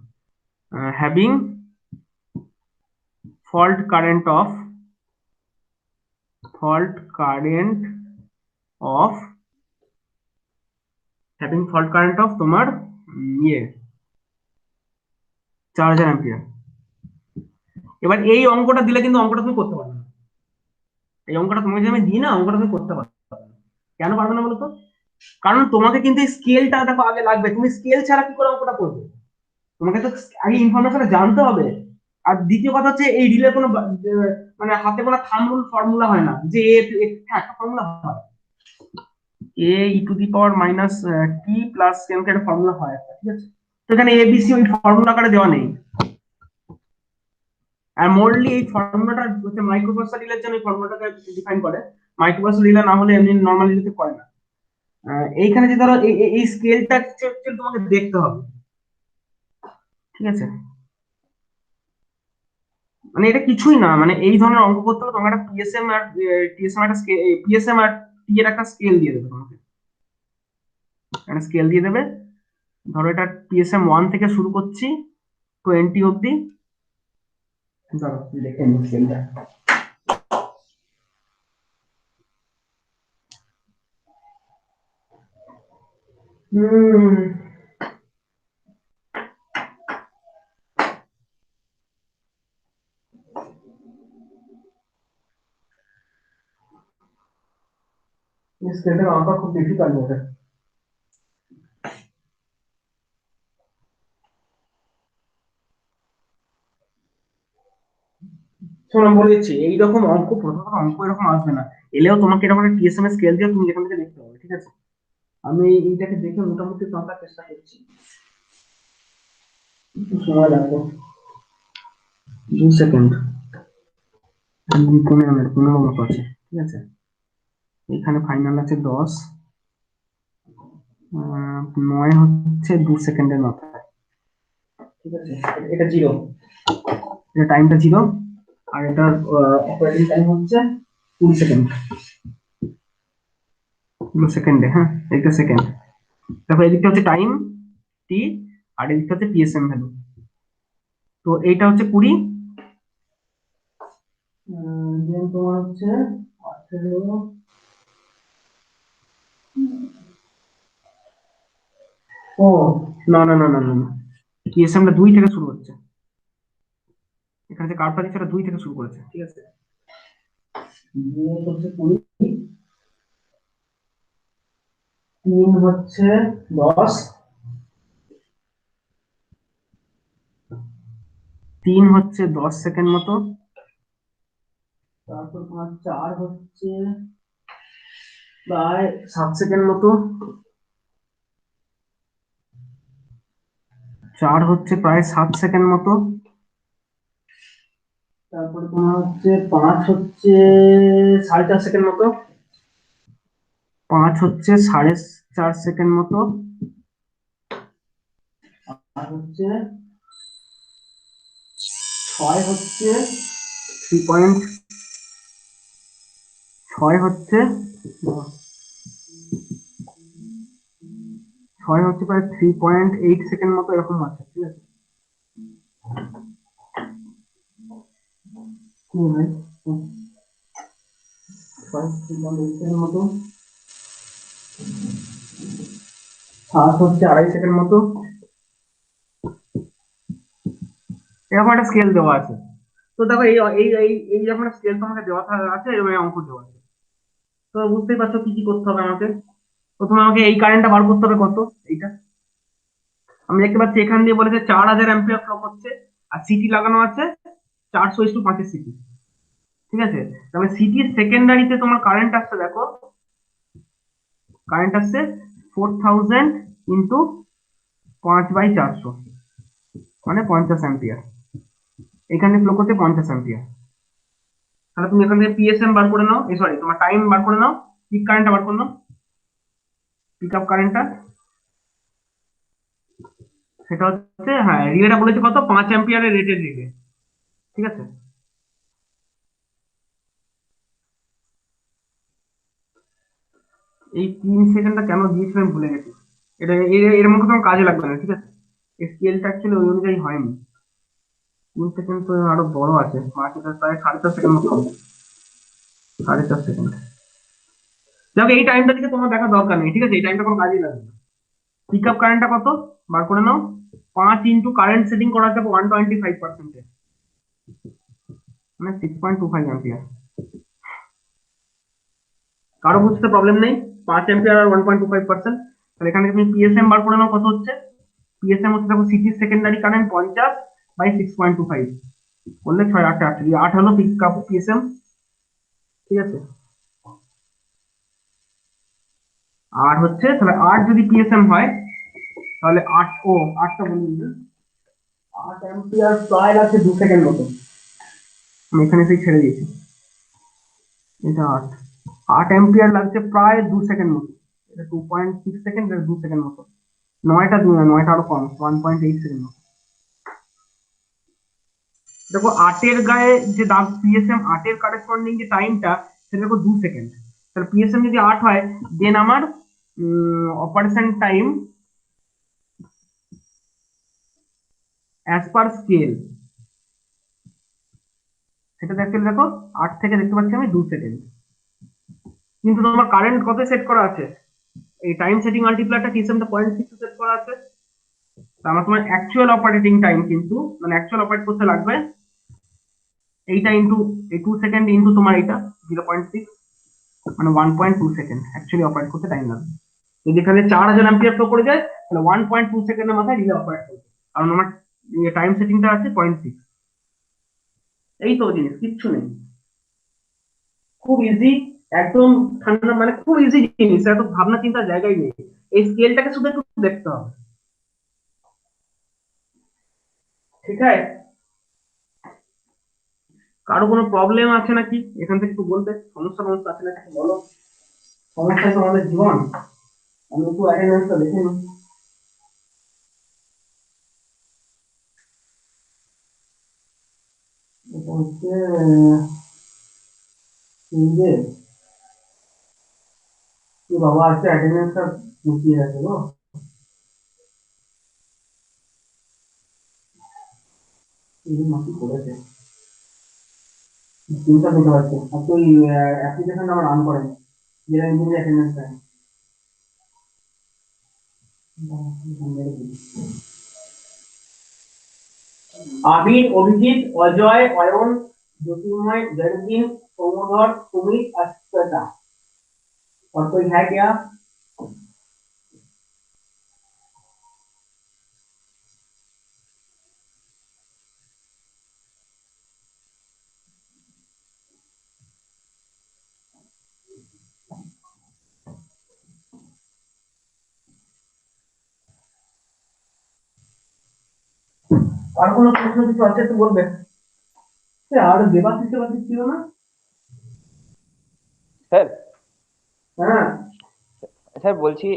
having fault current of fault current of having fault current of তোমার ইয়ে 4000 অ্যাম্পিয়ার। এবার এই অঙ্কটা দিলে কিন্তু অঙ্কটা তুমি করতে পারবে না, এই অঙ্কটা তোমাকে যদি আমি দিই না অঙ্কটা তুমি করতে পারবে না। কেন পারবে না বলতো? কারণ তোমাকে কিন্তু এই স্কেলটা দেখো আগে লাগবে, তুমি স্কেল ছাড়া কি করে অঙ্কটা করবে? তোমাকে তো আগে ইনফরমেশনটা জানতে হবে। আর দ্বিতীয় কথা হচ্ছে এই রিলে কোনো মানে হাতে কোনো থাম্ব রুল ফর্মুলা হয় না যে একটা ফর্মুলা হয় A e to the power minus T plus M K একটা ফর্মুলা হয় একটা, ঠিক আছে, তো এখানে এবিসি ওই ফর্মুলা আকারে দেওয়া নেই। আর মোরলি এই ফর্মুলাটা হচ্ছে মাইক্রোপ্রসেসর রিলের জন্য এই ফর্মুলাটাকে ডিফাইন করে, মাইক্রোপ্রসেসর রিলে না হলে এমনি নরমাল রিলেতে করে না। এইখানে যে ধরো এই স্কেলটা তোমাকে দেখতে হবে, ঠিক আছে, মানে এটা কিছুই না, মানে এই ধরনের অঙ্ক করতে হলে তোমাকে একটা পিএসএম আর টিএসএম একটা পিএসএম আর টি এর একটা স্কেল দিয়ে দেবে, তোমাকে একটা স্কেল দিয়ে দেবে, ধরো এটা পিএসএম 1 থেকে শুরু করছি 20 অব্দি, ধরো দেখে নিই স্কেলটা। স্কেলটার অঙ্ক খুব বেশি পারবে ওটা। শোনো বলে দিচ্ছি এইরকম অঙ্ক প্রথমত অঙ্ক এরকম আসবে না, এলেও তোমাকে এরকম একটা টিএসএম এর স্কেল দিয়ে তুমি যেখান থেকে দেখতে হবে, ঠিক আছে, আমি এইটাকে দেখে মোটামুটি তোমার চেষ্টা করছি, একটু সময় লাগবে। 2 সেকেন্ড, 15 মতো আছে, ঠিক আছে। এখানে ফাইনাল আছে 10, 9 হচ্ছে 2 সেকেন্ডের মাথায়, ঠিক আছে। এটা জিরো, এটা টাইমটা জিরো, আর এটার অপারেটিং টাইম হচ্ছে 20 সেকেন্ড, 2 সেকেন্ডে, হ্যাঁ এটা সেকেন্ড। দেখো এদিকটা হচ্ছে টাইম টি, আর এদিকটা হচ্ছে পিএসএম ভ্যালু। তো এইটা হচ্ছে 20, দেন তোমার হচ্ছে 18, ও না না না না না না, পিএসএমটা 2 থেকে শুরু হচ্ছে, এখানে যে কার্ভটা দিচ্ছে এটা 2 থেকে শুরু করেছে, ঠিক আছে। দিয়ে হচ্ছে 20, 3 হচ্ছে 10, 3 হচ্ছে 10 সেকেন্ড মতো, তারপর তোমার 4 হচ্ছে প্রায় 7 সেকেন্ড মতো, 4 হচ্ছে প্রায় 7 সেকেন্ড মতো, তারপরে তোমার হচ্ছে 5 হচ্ছে 4.5 সেকেন্ড মতো, 5 হচ্ছে 4.5 সেকেন্ড মতো, আর হচ্ছে 6 হচ্ছে 3 6 হচ্ছে 6 হচ্ছে প্রায় 3.8 সেকেন্ড মতো এরকম আছে, ঠিক আছে। কি ভাই, 3.8 সেকেন্ড মতো, 7 হচ্ছে 2.5 সেকেন্ড মতো, এরকম একটা স্কেল দেওয়া আছে। তো দেখো এই এই এই এই যখন স্কেল তোমাকে দেওয়া আছে, এরকম অঙ্ক দেওয়া আছে, তো বুঝতেই পারছো কি কি করতে হবে আমাকে। প্রথমে আমাকে এই কারেন্টটা বার করতে হবে, কত এইটা আমি দেখতে পাচ্ছি এখান দিয়ে বলেছে 4000 অ্যাম্পিয়ার ফ্লো করছে, আর সিটি লাগানো আছে 400:5 সিটি, ঠিক আছে। তাহলে সিটি সেকেন্ডারিতে তোমার কারেন্ট আসছে, দেখো কারেন্ট আসছে 4000 ইন্টু 5/400, মানে 50 অ্যাম্পিয়ার, এখানে ফ্লো করছে 50 অ্যাম্পিয়ার। তাহলে তুমি এখান থেকে পিএসএম বার করে নাও, সরি তোমার টাইম বার করে নাও, পিক কারেন্টটা বার করে নাও, পিক আপ কারেন্টটা, সেটা হচ্ছে, হ্যাঁ রিলেটা বলেছে কত, 5 অ্যাম্পিয়ারের রেটেড রিলে, ঠিক আছে। এই 3 সেকেন্ডটা কেন দিয়েছিলাম ভুলে গেছি, এটা এর মধ্যে তোমার কাজে লাগবে না, ঠিক আছে। স্কেলটা অ্যাকচুয়ালি ওই অনুযায়ী হয়নি, 3 সেকেন্ড তো আরো বড় আছে, বাকিটা প্রায় 4.5 সেকেন্ড মতো হবে, 4.5 সেকেন্ড। দেখো এই টাইমটা দিকে তোমার দেখা দরকার নেই, ঠিক আছে, এই টাইমটা কোনো কাজে লাগবে না। পিক আপ কারেন্টটা কত বার করে নাও, 5 ইন্টু কারেন্ট সেটিং করা আছে 125%, মানে 6.25 অ্যাম্পিয়ার। কারো বুঝতে প্রবলেম নেই, 5 অ্যাম্পিয়ার আর 1.25%। তাহলে এখানে তুমি পিএসএম বার করে নাও, কত হচ্ছে, পিএসএম হচ্ছে দেখো সিটি সেকেন্ডারি কারেন্ট 50/6.25, বললে 6 8 8 হলো পিক আপ পিএসএম, ঠিক আছে। আর হচ্ছে তাহলে 8 যদি পিএসএম হয়, তাহলে 8, ও 8টা বলে দিন, 8 অ্যাম্পিয়ার প্রায় আছে 2 সেকেন্ড মতো, আমি এখানে সেই ছেড়ে দিয়েছি, এটা 8 অ্যাম্পিয়ার লাগছে প্রায় 2 সেকেন্ড মতো, এটা 2.6 সেকেন্ড, এটা 2 সেকেন্ড মতো, 9টা আরো কম, 1.8 সেকেন্ড মতো। দেখো 8-এর গায়ে যে দাগ পিএসএম 8-এর কারেসপন্ডিং যে টাইমটা, সেটা দেখো 2 সেকেন্ড। তাহলে পিএসএম যদি 8 হয়, দেন আমার অপারেশন টাইম অ্যাজ পার স্কেল, সেটা দেখতে দেখো 8 থেকে দেখতে পাচ্ছি আমি 2 সেকেন্ড, কিন্তু তোমার কারেন্ট কত সেট করা আছে, এই টাইম সেটিং মাল্টিপ্লায়ারটা পিএসএমটা 0.6 সেট করা আছে, তার মানে তোমার অ্যাকচুয়াল অপারেটিং টাইম কিন্তু, মানে অ্যাকচুয়াল অপারেট করতে লাগবে এইটা ইন্টু এই 2 সেকেন্ড ইন্টু তোমার এইটা 0.6, মানে 1.2 সেকেন্ড অ্যাকচুয়ালি অপারেট করতে টাইম লাগবে। যদি এখানে 4000 অ্যাম্পিয়ার ফ্লো করে যায়, তাহলে 1.2 সেকেন্ডের মাথায় রিলে অপারেট করবে, কারণ আমার টাইম সেটিংটা আছে 0.6। এই তো জিনিস, কিচ্ছু নেই, খুব ইজি, একদম ঠান্ডা, মানে খুব ইজি জিনিস, এত ভাবনা চিন্তার জায়গায় নেই, এই স্কেলটাকে শুধু একটু দেখতে হবে, ঠিক আছে। কারো কোনো প্রবলেম আছে নাকি এখান থেকে একটু বলতে, সমস্যা টমস্যা আছে নাকি বলো। সমস্যাই তো আমাদের জীবন। আমি একটু অ্যাটেন্ডেন্সটা দেখে নিই। এটা হচ্ছে এই যে কি বাবা, আজকে অ্যাটেন্ডেন্সটা মুখিয়ে আছে গো। এই মাসি করেছে স্ক্রিনশট নিতে পারছে আর তুই অ্যাপ্লিকেশনটা আমার রান করেনি, যেটা নিজে অ্যাটেন্ডেন্স দেয়। আবির, অভিজিৎ, অজয়, অয়ন, ज्योतिर्मय, जयदीन, सोमोधर, सुमित, अश्वेता। और कोई है क्या? আর কোনো প্রশ্ন কিছু আছে তো বলবে। আর দেবাশিস টেবাশিস ছিল না? স্যার, হ্যাঁ। স্যার বলছি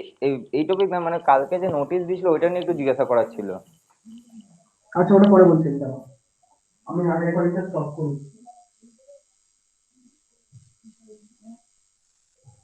এই টপিক না, মানে কালকে যে নোটিশ দিয়েছিল ওইটা নিয়ে একটু জিজ্ঞাসা করার ছিল। আচ্ছা ওটা পরে বলছি, দাঁড়াও আমি আগে রেকর্ডিংটা স্টপ করি।